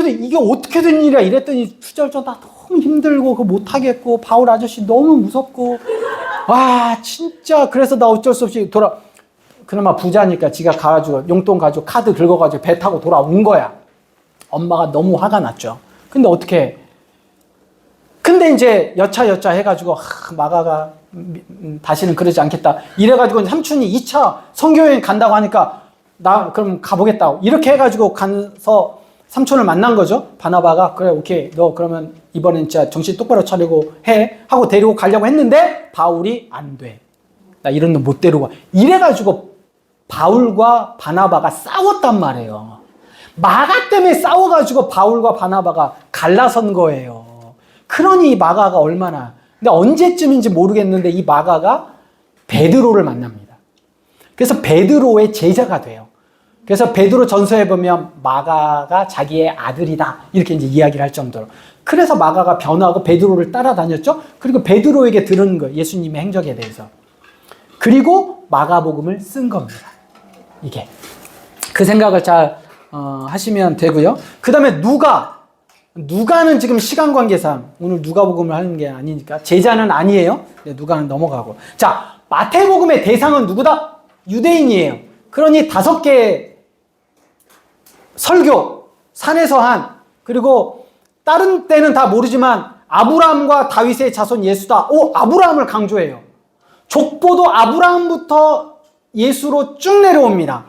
[SPEAKER 1] 이게 어떻게 된 일이야 이랬더니 투절전 나 너무 힘들고 그거 못하겠고 바울 아저씨 너무 무섭고 와 진짜 그래서 나 어쩔 수 없이 그나마 부자니까 지가 가가지고 용돈 가지고 카드 긁어가지고 배 타고 돌아온 거야. 엄마가 너무 화가 났죠. 근데 어떻게? 근데 이제 여차 해가지고 마가가 다시는 그러지 않겠다. 이래가지고 삼촌이 2차 선교여행 간다고 하니까 나 그럼 가보겠다. 이렇게 해가지고 가서 삼촌을 만난 거죠. 바나바가 그래 오케이 너 그러면 이번엔 진짜 정신 똑바로 차리고 해 하고 데리고 가려고 했는데 바울이 안 돼. 나 이런 놈 못 데리고 가. 이래가지고 바울과 바나바가 싸웠단 말이에요. 마가 때문에 싸워가지고 바울과 바나바가 갈라선 거예요. 그러니 마가가 얼마나. 근데 언제쯤인지 모르겠는데 이 마가가 베드로를 만납니다. 그래서 베드로의 제자가 돼요. 그래서 베드로 전서에 보면 마가가 자기의 아들이다 이렇게 이제 이야기를 할 정도로. 그래서 마가가 변화하고 베드로를 따라다녔죠. 그리고 베드로에게 들은 거예요. 예수님의 행적에 대해서. 그리고 마가복음을 쓴 겁니다. 이게. 그 생각을 잘 하시면 되고요. 그 다음에 누가는 지금 시간 관계상 오늘 누가복음을 하는 게 아니니까 제자는 아니에요. 누가는 넘어가고. 자, 마태복음의 대상은 누구다? 유대인이에요. 그러니 5개 설교, 산에서 한, 그리고 다른 때는 다 모르지만 아브라함과 다윗의 자손 예수다. 아브라함을 강조해요. 족보도 아브라함부터 예수로 쭉 내려옵니다.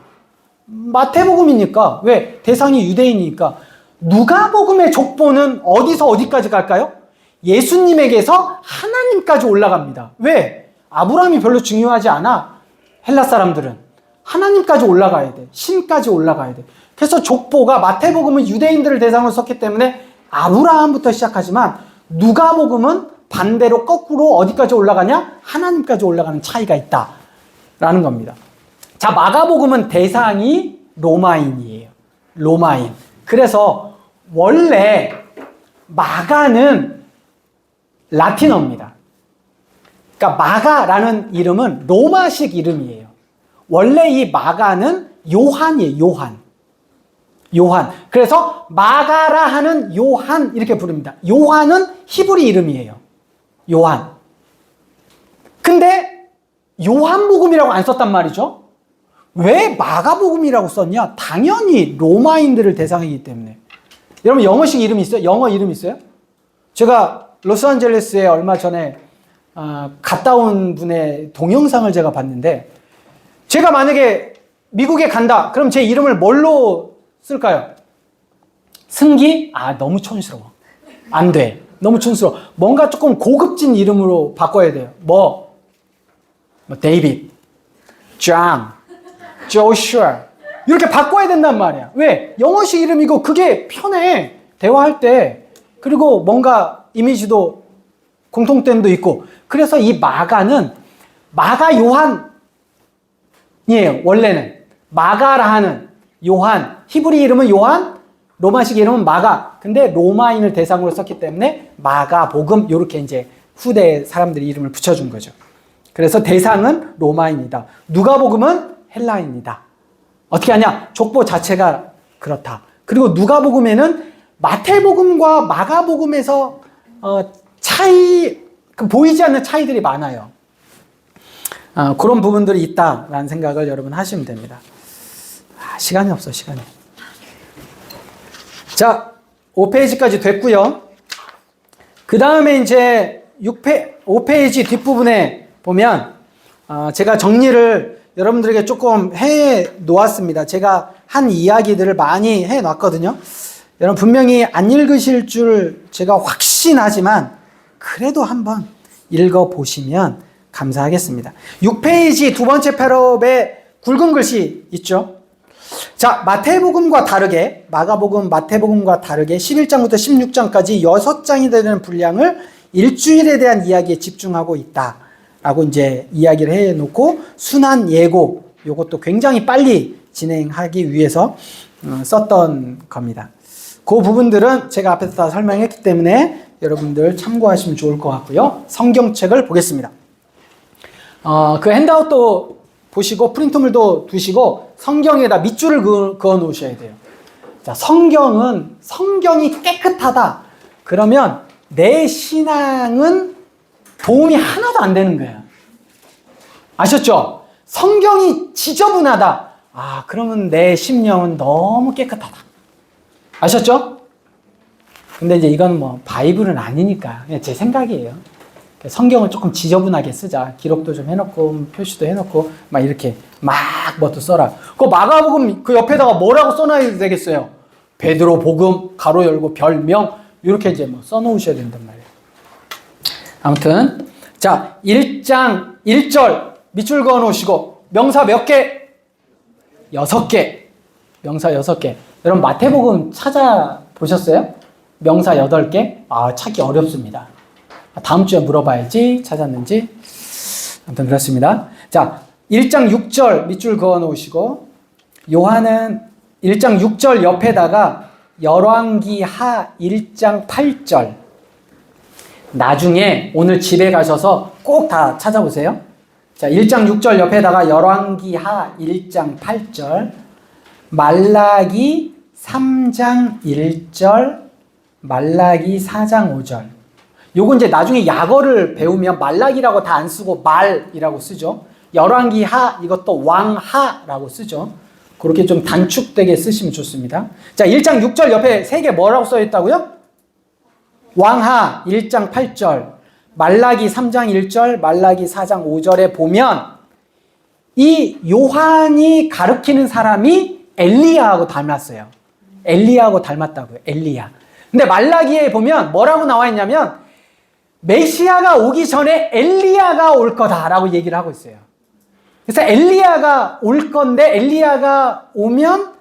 [SPEAKER 1] 마태복음이니까. 왜? 대상이 유대인이니까. 누가복음의 족보는 어디서 어디까지 갈까요? 예수님에게서 하나님까지 올라갑니다. 왜? 아브라함이 별로 중요하지 않아. 헬라 사람들은. 하나님까지 올라가야 돼. 신까지 올라가야 돼. 그래서 족보가 마태복음은 유대인들을 대상으로 썼기 때문에 아브라함부터 시작하지만 누가복음은 반대로 거꾸로 어디까지 올라가냐? 하나님까지 올라가는 차이가 있다라는 겁니다. 자, 마가복음은 대상이 로마인이에요. 로마인. 그래서 원래 마가는 라틴어입니다. 그러니까 마가라는 이름은 로마식 이름이에요. 원래 이 마가는 요한이에요. 요한. 그래서 마가라 하는 요한 이렇게 부릅니다. 요한은 히브리 이름이에요. 요한. 근데 요한복음이라고 안 썼단 말이죠. 왜 마가복음이라고 썼냐? 당연히 로마인들을 대상이기 때문에. 여러분 영어식 이름 있어요? 영어 이름 있어요? 제가 로스앤젤레스에 얼마 전에 갔다 온 분의 동영상을 제가 봤는데, 제가 만약에 미국에 간다 그럼 제 이름을 뭘로 쓸까요? 승기? 너무 촌스러워. 안 돼. 너무 촌스러워. 뭔가 조금 고급진 이름으로 바꿔야 돼요. 뭐 데이빗, 존, 조슈아 이렇게 바꿔야 된단 말이야. 왜? 영어식 이름이고 그게 편해. 대화할 때. 그리고 뭔가 이미지도 공통점도 있고. 그래서 이 마가는 마가 요한이에요. 원래는. 마가라 하는 요한. 히브리 이름은 요한, 로마식 이름은 마가. 근데 로마인을 대상으로 썼기 때문에 마가복음 이렇게 이제 후대 사람들이 이름을 붙여준 거죠. 그래서 대상은 로마인이다. 누가복음은 헬라인이다. 어떻게 하냐? 족보 자체가 그렇다. 그리고 누가복음에는 마태복음과 마가복음에서 보이지 않는 차이들이 많아요. 그런 부분들이 있다라는 생각을 여러분 하시면 됩니다. 시간이 없어, 시간이. 자, 5페이지까지 됐고요. 그 다음에 이제 5페이지 뒷부분에 보면 제가 정리를 여러분들에게 조금 해 놓았습니다. 제가 한 이야기들을 많이 해 놨거든요. 여러분 분명히 안 읽으실 줄 제가 확신하지만 그래도 한번 읽어 보시면 감사하겠습니다. 6페이지 두 번째 패러에 굵은 글씨 있죠. 자, 마태복음과 다르게, 마가복음, 마태복음과 다르게 11장부터 16장까지 6장이 되는 분량을 일주일에 대한 이야기에 집중하고 있다라고 이제 이야기를 해놓고, 순환 예고, 이것도 굉장히 빨리 진행하기 위해서 썼던 겁니다. 그 부분들은 제가 앞에서 다 설명했기 때문에 여러분들 참고하시면 좋을 것 같고요. 성경책을 보겠습니다. 그 핸드아웃도 보시고 프린트물도 두시고 성경에다 밑줄을 그어 놓으셔야 돼요. 자, 성경이 깨끗하다. 그러면 내 신앙은 도움이 하나도 안 되는 거예요. 아셨죠? 성경이 지저분하다. 그러면 내 심령은 너무 깨끗하다. 아셨죠? 근데 이제 이건 뭐 바이블은 아니니까 그냥 제 생각이에요. 성경을 조금 지저분하게 쓰자. 기록도 좀 해놓고 표시도 해놓고 막 이렇게 막 뭐도 써라. 그 마가복음 그 옆에다가 뭐라고 써놔야 되겠어요? 베드로 복음 가로 열고 별명 이렇게 이제 뭐 써놓으셔야 된단 말이에요. 아무튼 자 1장 1절 밑줄 그어 놓으시고 명사 몇 개? 6개. 명사 6개. 여러분 마태복음 찾아보셨어요? 명사 8개? 찾기 어렵습니다. 다음 주에 물어봐야지 찾았는지. 아무튼 그렇습니다. 자, 1장 6절 밑줄 그어 놓으시고 요한은 1장 6절 옆에다가 열왕기하 1장 8절 나중에 오늘 집에 가셔서 꼭 다 찾아보세요. 자, 1장 6절 옆에다가 열왕기하 1장 8절 말라기 3장 1절 말라기 4장 5절 요거 이제 나중에 약어를 배우면 말라기라고 다 안 쓰고 말이라고 쓰죠. 열왕기하 이것도 왕하라고 쓰죠. 그렇게 좀 단축되게 쓰시면 좋습니다. 자, 1장 6절 옆에 3개 뭐라고 써 있다고요? 왕하 1장 8절 말라기 3장 1절 말라기 4장 5절에 보면 이 요한이 가르치는 사람이 엘리야하고 닮았어요. 엘리야하고 닮았다고요. 엘리야. 근데 말라기에 보면 뭐라고 나와 있냐면 메시아가 오기 전에 엘리야가 올 거다라고 얘기를 하고 있어요. 그래서 엘리야가 올 건데 엘리야가 오면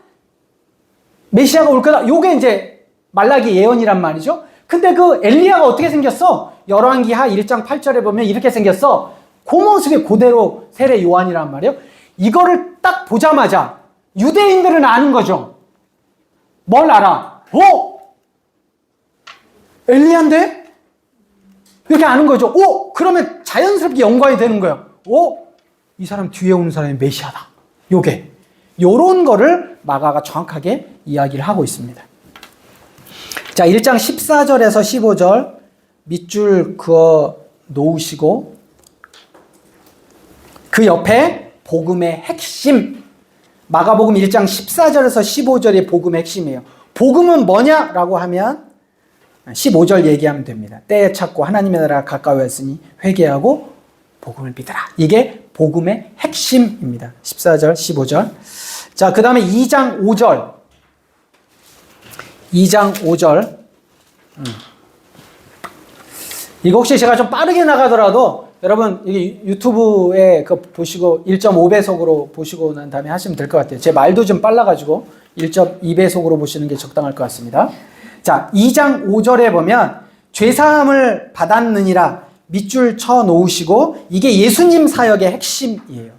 [SPEAKER 1] 메시아가 올 거다. 요게 이제 말라기 예언이란 말이죠. 근데 그 엘리야가 어떻게 생겼어? 열왕기하 1장 8절에 보면 이렇게 생겼어. 그 모습이 그대로 세례 요한이란 말이에요. 이거를 딱 보자마자 유대인들은 아는 거죠. 뭘 알아? 엘리야인데? 이렇게 아는 거죠. 오! 그러면 자연스럽게 연관이 되는 거예요. 오! 이 사람 뒤에 오는 사람이 메시아다. 요런 거를 마가가 정확하게 이야기를 하고 있습니다. 자, 1장 14절에서 15절 밑줄 그어 놓으시고 그 옆에 복음의 핵심, 마가복음 1장 14절에서 15절이 복음의 핵심이에요. 복음은 뭐냐라고 하면 15절 얘기하면 됩니다. 때에 찾고 하나님의 나라가 가까워졌으니 회개하고 복음을 믿으라. 이게 복음의 핵심입니다. 14절, 15절. 자, 그 다음에 2장 5절. 2장 5절. 이거 혹시 제가 좀 빠르게 나가더라도 여러분 이게 유튜브에 그 보시고 1.5배속으로 보시고 난 다음에 하시면 될 것 같아요. 제 말도 좀 빨라가지고 1.2배속으로 보시는 게 적당할 것 같습니다. 자, 2장 5절에 보면 죄사함을 받았느니라 밑줄 쳐 놓으시고 이게 예수님 사역의 핵심이에요.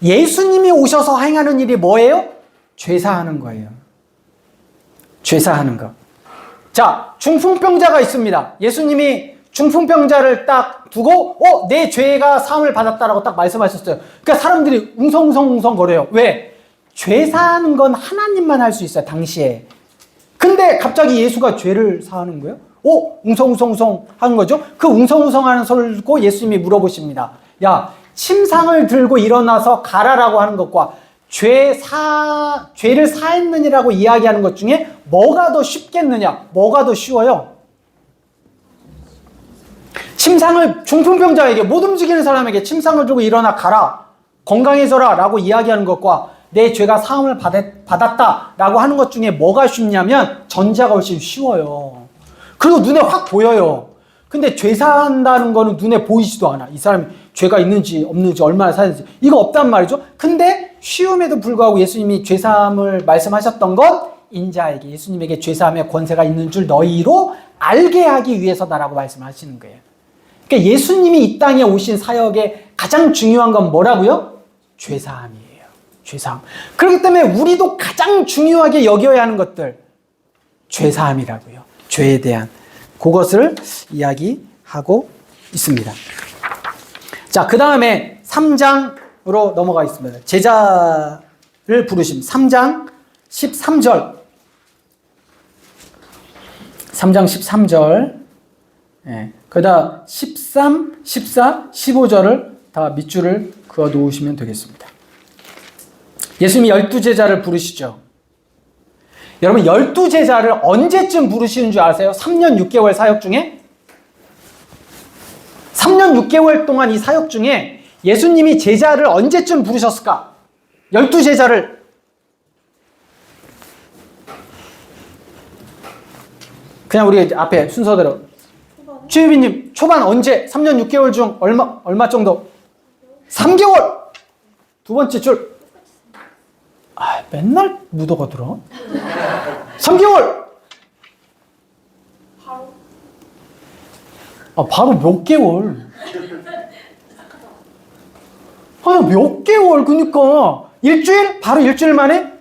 [SPEAKER 1] 예수님이 오셔서 행하는 일이 뭐예요? 죄사하는 거예요. 죄사하는 거. 자, 중풍병자가 있습니다. 예수님이 중풍병자를 딱 두고 내 죄가 사함을 받았다라고 딱 말씀하셨어요. 그러니까 사람들이 웅성웅성 거려요. 왜? 죄사하는 건 하나님만 할 수 있어요. 당시에. 근데 갑자기 예수가 죄를 사하는 거예요? 웅성웅성 하는 거죠. 그 웅성웅성하는 소리를 듣고 예수님이 물어보십니다. 야, 침상을 들고 일어나서 가라라고 하는 것과 죄를 사했느니라고 이야기하는 것 중에 뭐가 더 쉽겠느냐? 뭐가 더 쉬워요? 중풍병자에게, 못 움직이는 사람에게 침상을 들고 일어나 가라, 건강해져라 라고 이야기하는 것과 내 죄가 사함을 받았다 라고 하는 것 중에 뭐가 쉽냐면 전자가 훨씬 쉬워요. 그리고 눈에 확 보여요. 근데 죄 사한다는 거는 눈에 보이지도 않아. 이 사람이 죄가 있는지 없는지 얼마나 사는지 이거 없단 말이죠. 근데 쉬움에도 불구하고 예수님이 죄 사함을 말씀하셨던 건 인자에게, 예수님에게 죄 사함의 권세가 있는 줄 너희로 알게 하기 위해서다라고 말씀하시는 거예요. 그러니까 예수님이 이 땅에 오신 사역의 가장 중요한 건 뭐라고요? 죄 사함이에요. 죄 사함. 그렇기 때문에 우리도 가장 중요하게 여겨야 하는 것들, 죄 사함이라고요. 죄에 대한 그것을 이야기하고 있습니다. 자, 그 다음에 3장으로 넘어가겠습니다. 제자를 부르심. 3장 13절. 3장 13절. 예. 그 다음 13, 14, 15절을 다 밑줄을 그어 놓으시면 되겠습니다. 예수님이 12제자를 부르시죠. 여러분 12제자를 언제쯤 부르시는 줄 아세요? 3년 6개월 사역 중에? 3년 6개월 동안 이 사역 중에 예수님이 제자를 언제쯤 부르셨을까? 12제자를. 그냥 우리 앞에 순서대로. 최유빈님, 초반 언제? 3년 6개월 중 얼마 정도? 3개월! 두 번째 줄. 맨날 묻어가더라. 3개월! 바로 몇 개월? 몇 개월? 그니까. 일주일? 바로 일주일 만에?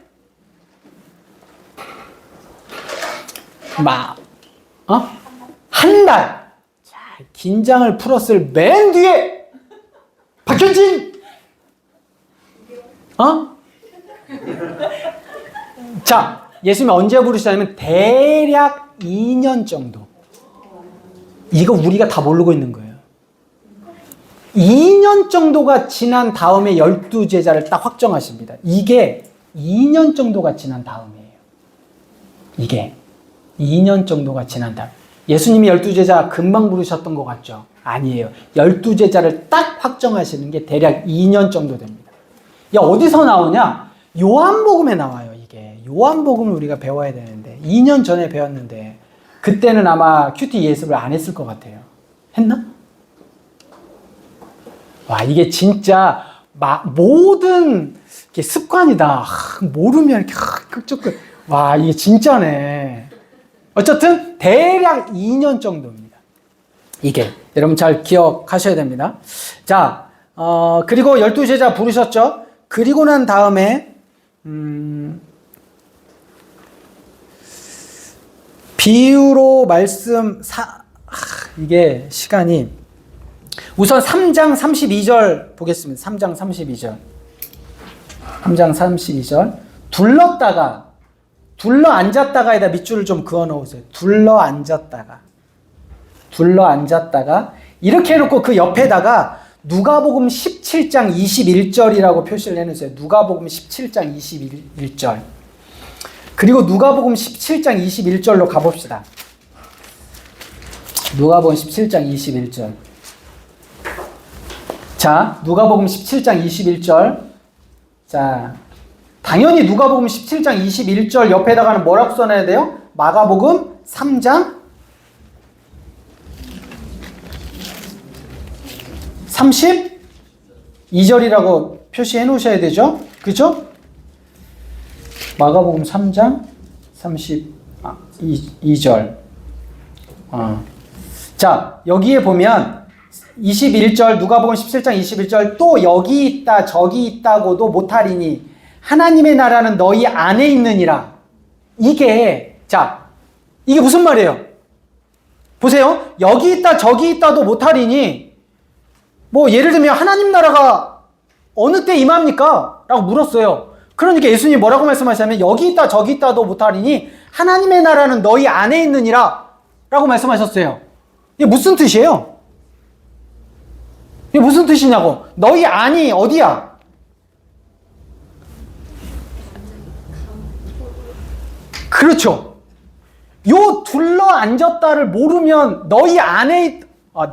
[SPEAKER 1] 한 달. 자, 긴장을 풀었을 맨 뒤에 박현진! 자, 예수님이 언제 부르시냐면 대략 2년 정도. 이거 우리가 다 모르고 있는 거예요. 2년 정도가 지난 다음에 12제자를 딱 확정하십니다. 이게 2년 정도가 지난 다음이에요. 이게 2년 정도가 지난 다음. 예수님이 12제자 금방 부르셨던 것 같죠? 아니에요. 12제자를 딱 확정하시는 게 대략 2년 정도 됩니다. 어디서 나오냐? 요한복음에 나와요, 이게. 요한복음을 우리가 배워야 되는데 2년 전에 배웠는데 그때는 아마 큐티 예습을 안 했을 것 같아요. 했나? 와, 이게 진짜 모든 게 습관이다. 모르면 이렇게 와, 이게 진짜네. 어쨌든 대략 2년 정도입니다. 이게 여러분 잘 기억하셔야 됩니다. 자, 그리고 12제자 부르셨죠? 그리고 난 다음에 비유로 이게 시간이 우선 3장 32절 보겠습니다. 3장 32절. 3장 32절. 둘러 앉았다가에다 밑줄을 좀 그어 놓으세요. 둘러 앉았다가 이렇게 해놓고 그 옆에다가 누가복음 17장 21절이라고 표시를 해놓으세요. 누가복음 17장 21절. 그리고 누가복음 17장 21절로 가봅시다. 누가복음 17장 21절. 자, 누가복음 17장 21절. 자, 당연히 누가복음 17장 21절 옆에다가는 뭐라고 써놔야 돼요? 마가복음 3장 32절이라고 표시해 놓으셔야 되죠? 그죠? 마가복음 3장 32절. 자, 여기에 보면 21절, 누가복음 17장 21절, 또 여기 있다 저기 있다고도 못하리니 하나님의 나라는 너희 안에 있느니라. 이게 무슨 말이에요? 보세요. 여기 있다 저기 있다도 못하리니, 뭐 예를 들면 하나님 나라가 어느 때 임합니까? 라고 물었어요. 그러니까 예수님이 뭐라고 말씀하시냐면 여기 있다 저기 있다도 못하리니 하나님의 나라는 너희 안에 있느니라 라고 말씀하셨어요. 이게 무슨 뜻이에요? 이게 무슨 뜻이냐고. 너희 안이 어디야? 그렇죠. 요 둘러 앉았다를 모르면 너희 안에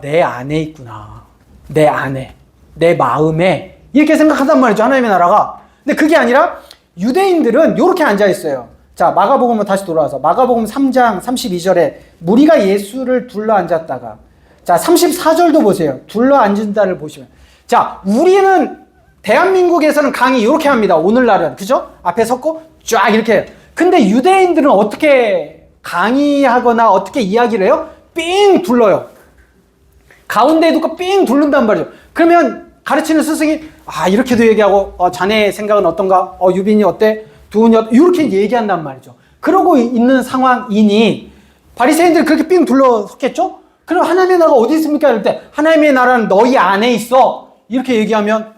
[SPEAKER 1] 내 안에 있구나. 내 안에, 내 마음에 이렇게 생각한단 말이죠. 하나님의 나라가. 근데 그게 아니라 유대인들은 이렇게 앉아 있어요. 자, 마가복음으로 다시 돌아와서 마가복음 3장 32절에 무리가 예수를 둘러 앉았다가, 자, 34절도 보세요. 둘러 앉은다를 보시면, 자, 우리는 대한민국에서는 강의 이렇게 합니다. 오늘날은. 그죠? 앞에 섰고 쫙 이렇게 해요. 근데 유대인들은 어떻게 강의하거나 어떻게 이야기를 해요? 삥 둘러요. 가운데에 두고 삥 둘른단 말이죠. 그러면 가르치는 스승이 이렇게도 얘기하고 자네의 생각은 어떤가? 유빈이 어때? 두은이 어때? 이렇게 얘기한단 말이죠. 그러고 있는 상황이니 바리새인들이 그렇게 삥 둘러섰겠죠? 그럼 하나님의 나라가 어디 있습니까? 이럴 때 하나님의 나라는 너희 안에 있어. 이렇게 얘기하면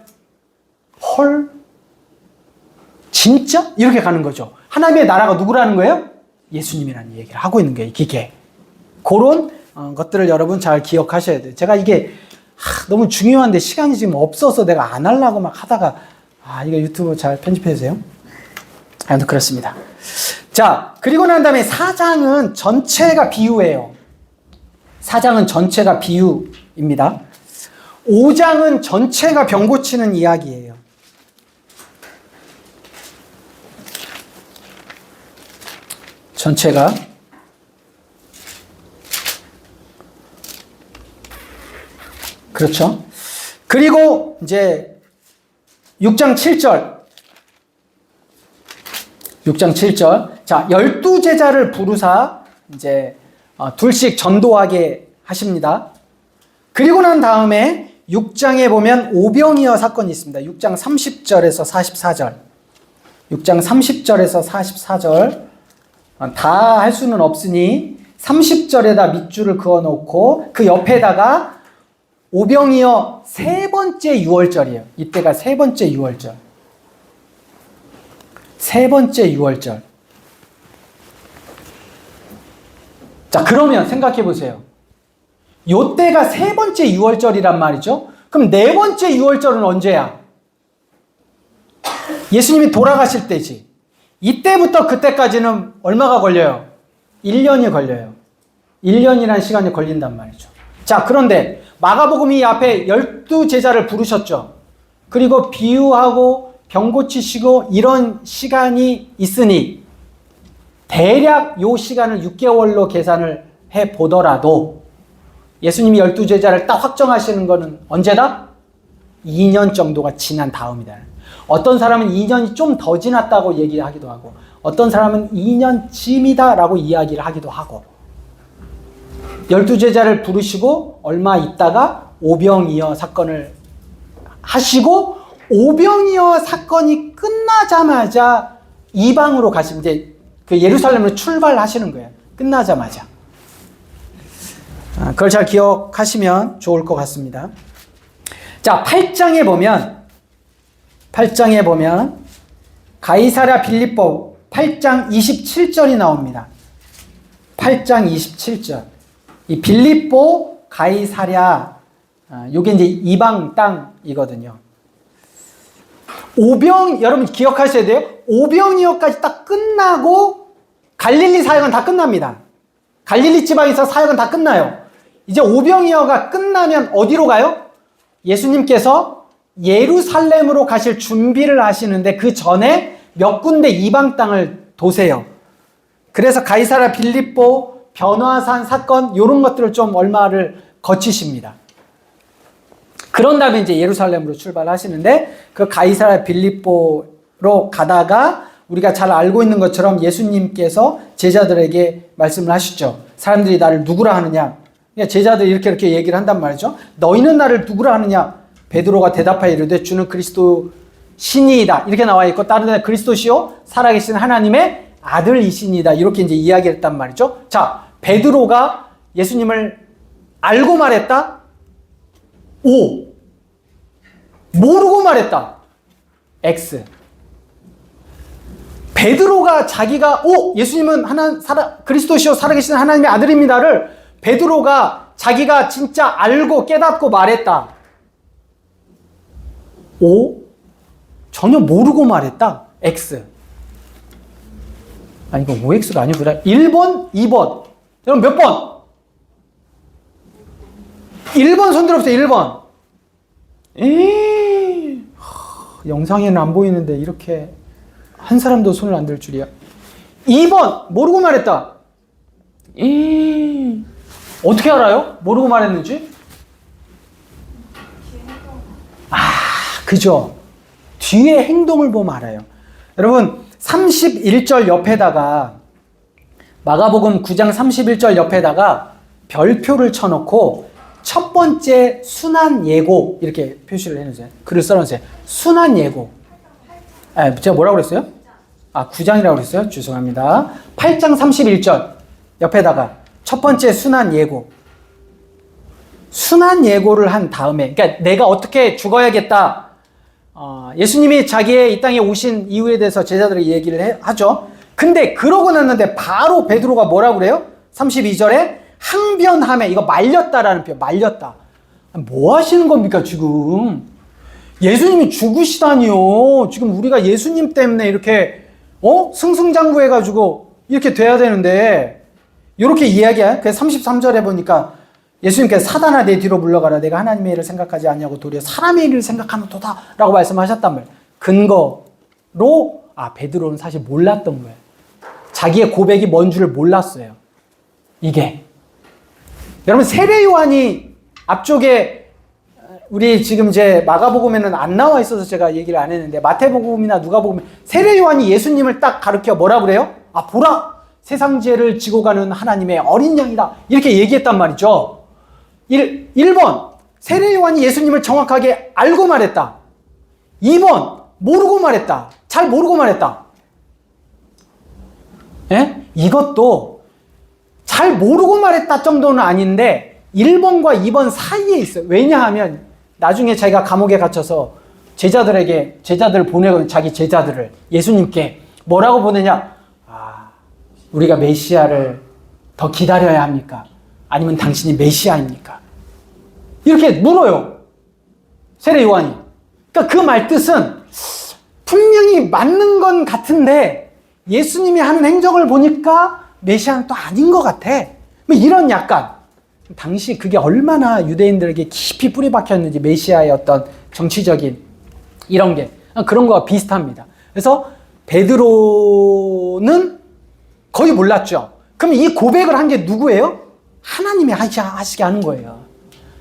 [SPEAKER 1] 헐? 진짜? 이렇게 가는 거죠. 하나님의 나라가 누구라는 거예요? 예수님이라는 얘기를 하고 있는 거예요. 이게. 그런 것들을 여러분 잘 기억하셔야 돼요. 제가 이게 너무 중요한데 시간이 지금 없어서 내가 안 하려고 막 하다가 이거 유튜브 잘 편집해 주세요. 아무튼 그렇습니다. 자, 그리고 난 다음에 4장은 전체가 비유예요. 4장은 전체가 비유입니다. 5장은 전체가 병 고치는 이야기예요. 전체가. 그렇죠. 그리고 이제 6장 7절. 6장 7절. 자, 12제자를 부르사 이제 둘씩 전도하게 하십니다. 그리고 난 다음에 6장에 보면 오병이어 사건이 있습니다. 6장 30절에서 44절. 6장 30절에서 44절. 다 할 수는 없으니 30절에다 밑줄을 그어 놓고 그 옆에다가 오병이어 세 번째 유월절이에요. 이때가 세 번째 유월절. 세 번째 유월절. 자, 그러면 생각해 보세요. 요때가 세 번째 유월절이란 말이죠. 그럼 네 번째 유월절은 언제야? 예수님이 돌아가실 때지. 이때부터 그때까지는 얼마가 걸려요? 1년이 걸려요. 1년이라는 시간이 걸린단 말이죠. 자, 그런데 마가복음이 앞에 12제자를 부르셨죠. 그리고 비유하고 병 고치시고 이런 시간이 있으니 대략 요 시간을 6개월로 계산을 해 보더라도 예수님이 12제자를 딱 확정하시는 거는 언제다? 2년 정도가 지난 다음이다. 어떤 사람은 2년이 좀 더 지났다고 얘기하기도 하고 어떤 사람은 2년쯤이다 라고 이야기를 하기도 하고 12제자를 부르시고 얼마 있다가 오병이어 사건을 하시고 오병이어 사건이 끝나자마자 이방으로 가시면 이제 그 예루살렘으로 출발하시는 거예요. 끝나자마자. 그걸 잘 기억하시면 좋을 것 같습니다. 자, 8장에 보면 가이사랴 빌립보 8장 27절이 나옵니다. 8장 27절. 이 빌립보 가이사랴, 요게 이제 이방 땅이거든요. 여러분 기억하셔야 돼요. 오병이어까지 딱 끝나고 갈릴리 사역은 다 끝납니다. 갈릴리 지방에서 사역은 다 끝나요. 이제 오병이어가 끝나면 어디로 가요? 예수님께서 예루살렘으로 가실 준비를 하시는데 그 전에 몇 군데 이방 땅을 도세요. 그래서 가이사랴 빌립보 변화산 사건 이런 것들을 좀 얼마를 거치십니다. 그런 다음에 이제 예루살렘으로 출발하시는데 그 가이사랴 빌립보로 가다가 우리가 잘 알고 있는 것처럼 예수님께서 제자들에게 말씀을 하시죠. 사람들이 나를 누구라 하느냐? 제자들이 이렇게 얘기를 한단 말이죠. 너희는 나를 누구라 하느냐? 베드로가 대답하여 이르되 주는 그리스도 신이이다. 이렇게 나와 있고 다른 데 그리스도시요 살아계신 하나님의 아들이신이다. 이렇게 이제 이야기를 했단 말이죠. 자, 베드로가 예수님을 알고 말했다? O. 모르고 말했다? X. 베드로가 자기가 예수님은 그리스도시요 살아계신 하나님의 아들입니다를 베드로가 자기가 진짜 알고 깨닫고 말했다. O. 전혀 모르고 말했다. X. 아니 이거 OX가 아니구나. 1번, 2번. 여러분 몇 번? 1번 손 들어보세요. 1번. 영상에는 안 보이는데 이렇게 한 사람도 손을 안 들 줄이야. 2번 모르고 말했다. 어떻게 알아요? 모르고 말했는지? 그죠? 뒤에 행동을 보면 알아요. 여러분 31절 옆에다가 마가복음 9장 31절 옆에다가 별표를 쳐놓고 첫 번째 순환 예고 이렇게 표시를 해놓으세요. 글을 써놓으세요. 순환 예고. 제가 뭐라고 그랬어요? 9장이라고 그랬어요? 죄송합니다. 8장 31절 옆에다가 첫 번째 순환 예고. 순환 예고를 한 다음에, 그러니까 내가 어떻게 죽어야겠다. 예수님이 자기의 이 땅에 오신 이유에 대해서 제자들에게 얘기를 하죠. 근데 그러고 났는데 바로 베드로가 뭐라고 그래요? 32절에 항변함에, 이거 말렸다라는 표현, 말렸다. 뭐 하시는 겁니까, 지금? 예수님이 죽으시다니요. 지금 우리가 예수님 때문에 이렇게, 승승장구해가지고 이렇게 돼야 되는데, 이렇게 이야기해요. 그래서 33절에 보니까 예수님께서 사단아 내 뒤로 물러가라. 내가 하나님의 일을 생각하지 않냐고 도리어 사람의 일을 생각하노도다. 라고 말씀하셨단 말이에요. 근거로, 베드로는 사실 몰랐던 거예요. 자기의 고백이 뭔 줄을 몰랐어요. 이게. 여러분, 세례 요한이 앞쪽에 우리 지금 이제 마가복음에는 안 나와 있어서 제가 얘기를 안 했는데 마태복음이나 누가복음 세례 요한이 예수님을 딱 가르쳐 뭐라 그래요? 보라! 세상 죄를 지고 가는 하나님의 어린 양이다. 이렇게 얘기했단 말이죠. 1번, 세례 요한이 예수님을 정확하게 알고 말했다. 2번, 모르고 말했다. 잘 모르고 말했다. 예? 이것도 잘 모르고 말했다 정도는 아닌데 1번과 2번 사이에 있어요. 왜냐하면 나중에 자기가 감옥에 갇혀서 제자들 보내고 자기 제자들을 예수님께 뭐라고 보내냐? 우리가 메시아를 더 기다려야 합니까? 아니면 당신이 메시아입니까? 이렇게 물어요. 세례 요한이. 그러니까 그 말 뜻은 분명히 맞는 건 같은데 예수님이 하는 행적을 보니까 메시아는 또 아닌 것 같아. 뭐 이런 약간. 당시 그게 얼마나 유대인들에게 깊이 뿌리 박혔는지 메시아의 어떤 정치적인 이런 게 그런 거와 비슷합니다. 그래서 베드로는 거의 몰랐죠. 그럼 이 고백을 한 게 누구예요? 하나님이 하시게 하는 거예요.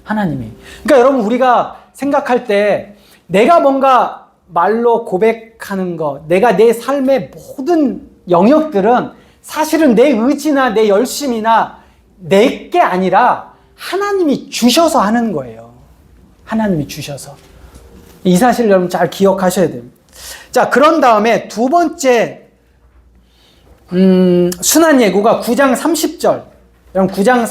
[SPEAKER 1] 하나님이. 그러니까 여러분 우리가 생각할 때 내가 뭔가 말로 고백하는 거, 내가 내 삶의 모든 영역들은 사실은 내 의지나 내 열심이나 내 게 아니라 하나님이 주셔서 하는 거예요. 하나님이 주셔서. 이 사실을 여러분 잘 기억하셔야 됩니다. 자, 그런 다음에 두 번째 순환 예고가 9장 30절. 여러분 9장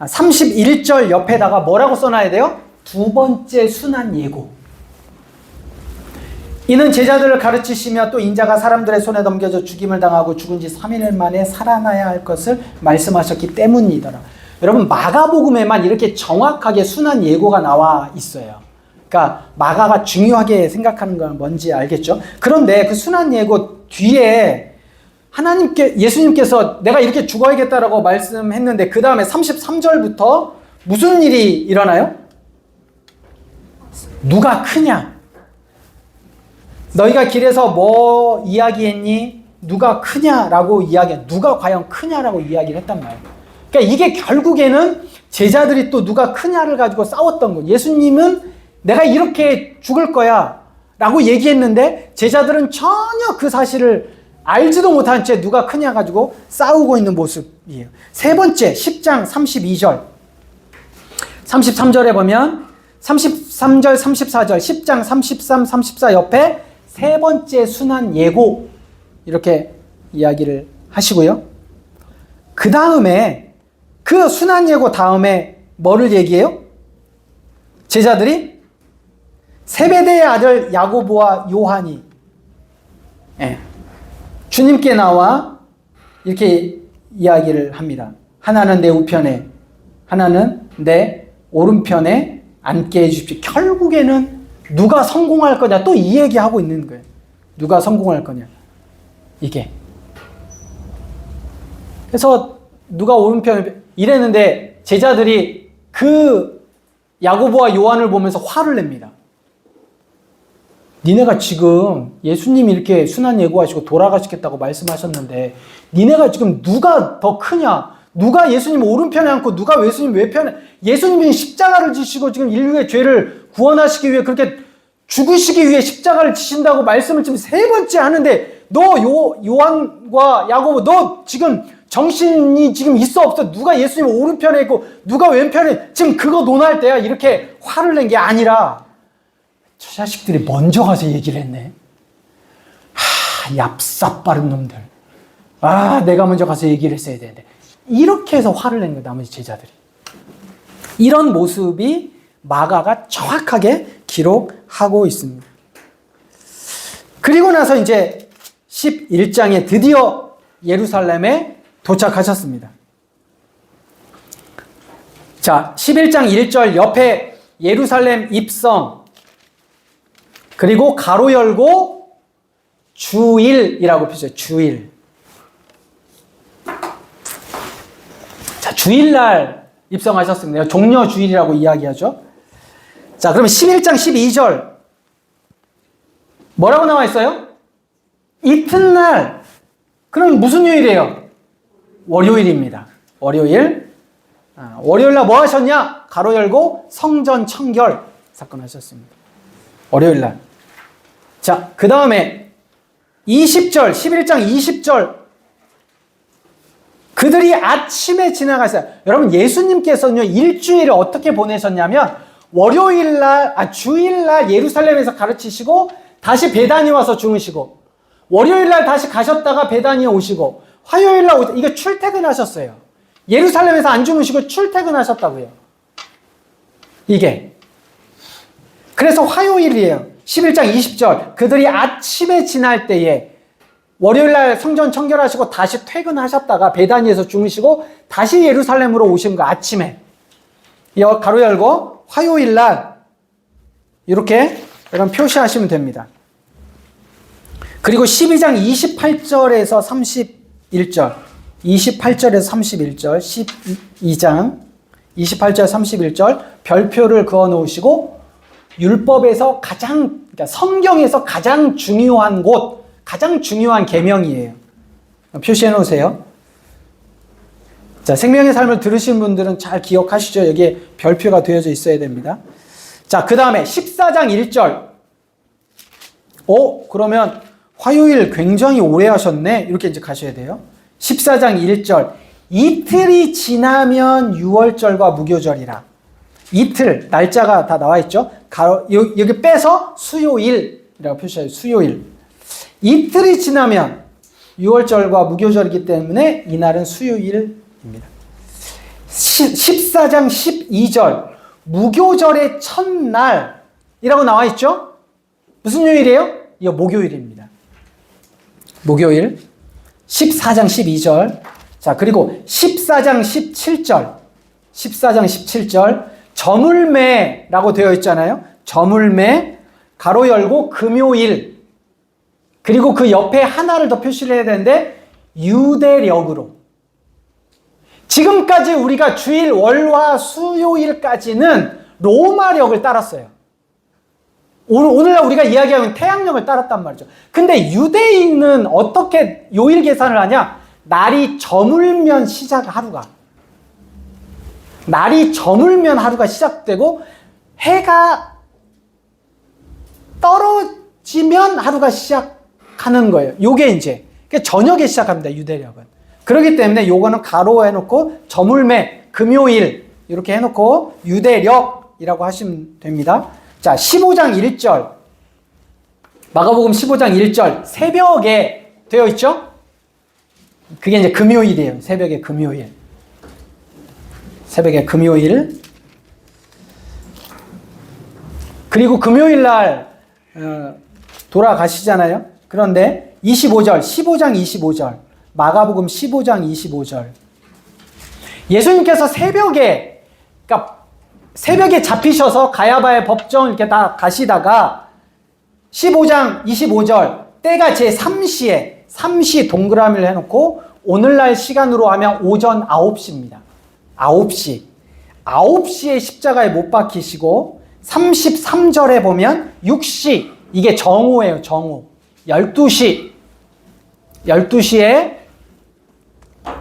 [SPEAKER 1] 31절 옆에다가 뭐라고 써놔야 돼요? 두 번째 순한 예고. 이는 제자들을 가르치시며 또 인자가 사람들의 손에 넘겨져 죽임을 당하고 죽은 지 3일 만에 살아나야 할 것을 말씀하셨기 때문이더라. 여러분 마가복음에만 이렇게 정확하게 순한 예고가 나와 있어요. 그러니까 마가가 중요하게 생각하는 건 뭔지 알겠죠? 그런데 그 순한 예고 뒤에 예수님께서 내가 이렇게 죽어야겠다라고 말씀했는데 그 다음에 33절부터 무슨 일이 일어나요? 누가 크냐? 너희가 길에서 뭐 이야기했니? 누가 크냐라고 누가 과연 크냐라고 이야기를 했단 말이에요. 그러니까 이게 결국에는 제자들이 또 누가 크냐를 가지고 싸웠던 거예요. 예수님은 내가 이렇게 죽을 거야 라고 얘기했는데 제자들은 전혀 그 사실을 알지도 못한 채 누가 크냐 가지고 싸우고 있는 모습이에요. 세 번째 10장 32절 33절에 보면 33절 34절 10장 33, 34 옆에 세 번째 순한 예고 이렇게 이야기를 하시고요. 그 다음에 그 순한 예고 다음에 뭐를 얘기해요? 제자들이 세베대의 아들 야고보와 요한이 주님께 나와 이렇게 이야기를 합니다. 하나는 내 우편에 하나는 내 오른편에 앉게 해주십시오. 결국에는 누가 성공할 거냐 또 이 얘기하고 있는 거예요. 누가 성공할 거냐 이게. 그래서 누가 오른편에 이랬는데 제자들이 그 야고보와 요한을 보면서 화를 냅니다. 니네가 지금 예수님이 이렇게 순한 예고하시고 돌아가시겠다고 말씀하셨는데 니네가 지금 누가 더 크냐? 누가 예수님 오른편에 앉고 누가 예수님 외편에 예수님이 십자가를 지시고 지금 인류의 죄를 구원하시기 위해 그렇게 죽으시기 위해 십자가를 지신다고 말씀을 지금 세 번째 하는데 너 요한과 야고보 너 지금 정신이 지금 있어 없어? 누가 예수님 오른편에 있고 누가 왼편에 지금 그거 논할 때야 이렇게 화를 낸 게 아니라 저 자식들이 먼저 가서 얘기를 했네. 얍삽빠른 놈들. 내가 먼저 가서 얘기를 했어야 되는데. 이렇게 해서 화를 낸 거예요, 나머지 제자들이. 이런 모습이 마가가 정확하게 기록하고 있습니다. 그리고 나서 이제 11장에 드디어 예루살렘에 도착하셨습니다. 자, 11장 1절 옆에 예루살렘 입성 그리고 가로 열고 주일이라고 표시해요. 주일. 자, 주일날 입성하셨습니다. 종려 주일이라고 이야기하죠. 자, 그러면 11장 12절 뭐라고 나와 있어요? 이튿날. 그럼 무슨 요일이에요? 월요일입니다. 월요일. 월요일날 뭐 하셨냐? 가로 열고 성전 청결 사건 하셨습니다. 월요일날. 자, 그 다음에 20절, 11장 20절. 그들이 아침에 지나갔어요. 여러분, 예수님께서는요, 일주일을 어떻게 보내셨냐면, 주일날 예루살렘에서 가르치시고, 다시 베다니 와서 주무시고, 월요일날 다시 가셨다가 베다니에 오시고, 화요일날 이거 출퇴근하셨어요. 예루살렘에서 안 주무시고 출퇴근하셨다고요. 이게. 그래서 화요일이에요. 11장 20절. 그들이 아침에 지날 때에 월요일날 성전 청결하시고 다시 퇴근하셨다가 베다니에서 주무시고 다시 예루살렘으로 오신 거 아침에. 가로 열고 화요일날 이렇게 여러분 표시하시면 됩니다. 그리고 12장 28절에서 31절 28절에서 31절 12장 28절 31절 별표를 그어 놓으시고 율법에서 그러니까 성경에서 가장 중요한 곳, 가장 중요한 계명이에요. 표시해 놓으세요. 자, 생명의 삶을 들으신 분들은 잘 기억하시죠? 여기에 별표가 되어져 있어야 됩니다. 자, 그 다음에 14장 1절. 그러면 화요일 굉장히 오래 하셨네? 이렇게 이제 가셔야 돼요. 14장 1절. 이틀이 지나면 유월절과 무교절이라. 이틀, 날짜가 다 나와 있죠? 여기 빼서 수요일이라고 표시해요. 수요일. 이틀이 지나면 유월절과 무교절이기 때문에 이날은 수요일입니다. 14장 12절 무교절의 첫날이라고 나와 있죠? 무슨 요일이에요? 이거 목요일입니다. 목요일. 14장 12절. 자, 그리고 14장 17절. 14장 17절. 저물매라고 되어 있잖아요. 저물매, 가로 열고 금요일. 그리고 그 옆에 하나를 더 표시를 해야 되는데, 유대력으로. 지금까지 우리가 주일, 월, 화, 수요일까지는 로마력을 따랐어요. 오늘날 우리가 이야기하는 태양력을 따랐단 말이죠. 근데 유대인은 어떻게 요일 계산을 하냐? 날이 저물면 하루가. 날이 저물면 하루가 시작되고 해가 떨어지면 하루가 시작하는 거예요. 요게 이제 저녁에 시작합니다. 유대력은. 그렇기 때문에 요거는 가로 해놓고 저물매 금요일 이렇게 해놓고 유대력이라고 하시면 됩니다. 자, 15장 1절. 마가복음 15장 1절. 새벽에 되어 있죠? 그게 이제 금요일이에요. 새벽에 금요일. 새벽에 금요일. 그리고 금요일 날 돌아가시잖아요. 그런데 25절, 15장 25절. 마가복음 15장 25절. 예수님께서 새벽에, 그러니까 새벽에 잡히셔서 가야바의 법정 이렇게 다 가시다가 15장 25절 때가 제 3시에 3시 동그라미를 해놓고 오늘날 시간으로 하면 오전 9시입니다. 9시. 9시에 십자가에 못 박히시고 33절에 보면 6시. 이게 정오예요. 정오. 12시. 12시에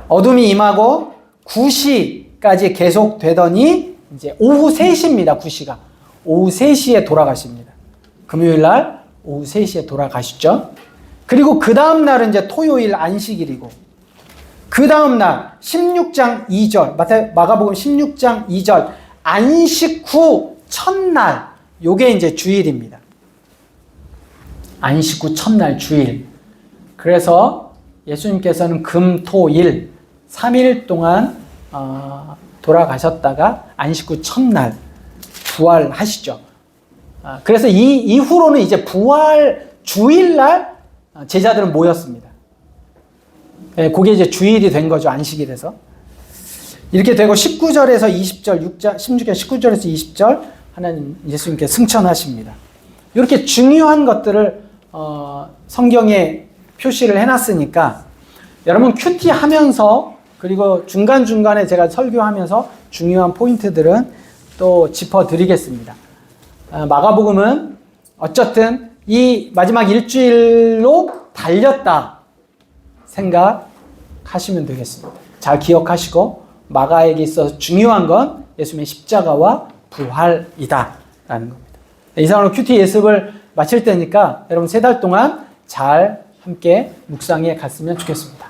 [SPEAKER 1] 어둠이 임하고 9시까지 계속 되더니 이제 오후 3시입니다. 9시가. 오후 3시에 돌아가십니다. 금요일 날 오후 3시에 돌아가시죠. 그리고 그 다음 날은 이제 토요일 안식일이고 그 다음 날 16장 2절 마가복음 16장 2절 안식 후 첫날 요게 이제 주일입니다. 안식 후 첫날 주일. 그래서 예수님께서는 금, 토, 일 3일 동안 돌아가셨다가 안식 후 첫날 부활하시죠. 그래서 이 이후로는 이제 부활 주일날 제자들은 모였습니다. 그게 이제 주일이 된 거죠. 안식일에서. 이렇게 되고 19절에서 20절, 16절 19절에서 20절 하나님 예수님께 승천하십니다. 이렇게 중요한 것들을 성경에 표시를 해놨으니까 여러분 큐티 하면서 그리고 중간중간에 제가 설교하면서 중요한 포인트들은 또 짚어드리겠습니다. 마가복음은 어쨌든 이 마지막 일주일로 달렸다 생각하시면 되겠습니다. 잘 기억하시고 마가에게 있어서 중요한 건 예수님의 십자가와 부활이다 라는 겁니다. 이상으로 큐티 예습을 마칠 때니까 여러분 3달 동안 잘 함께 묵상해 갔으면 좋겠습니다.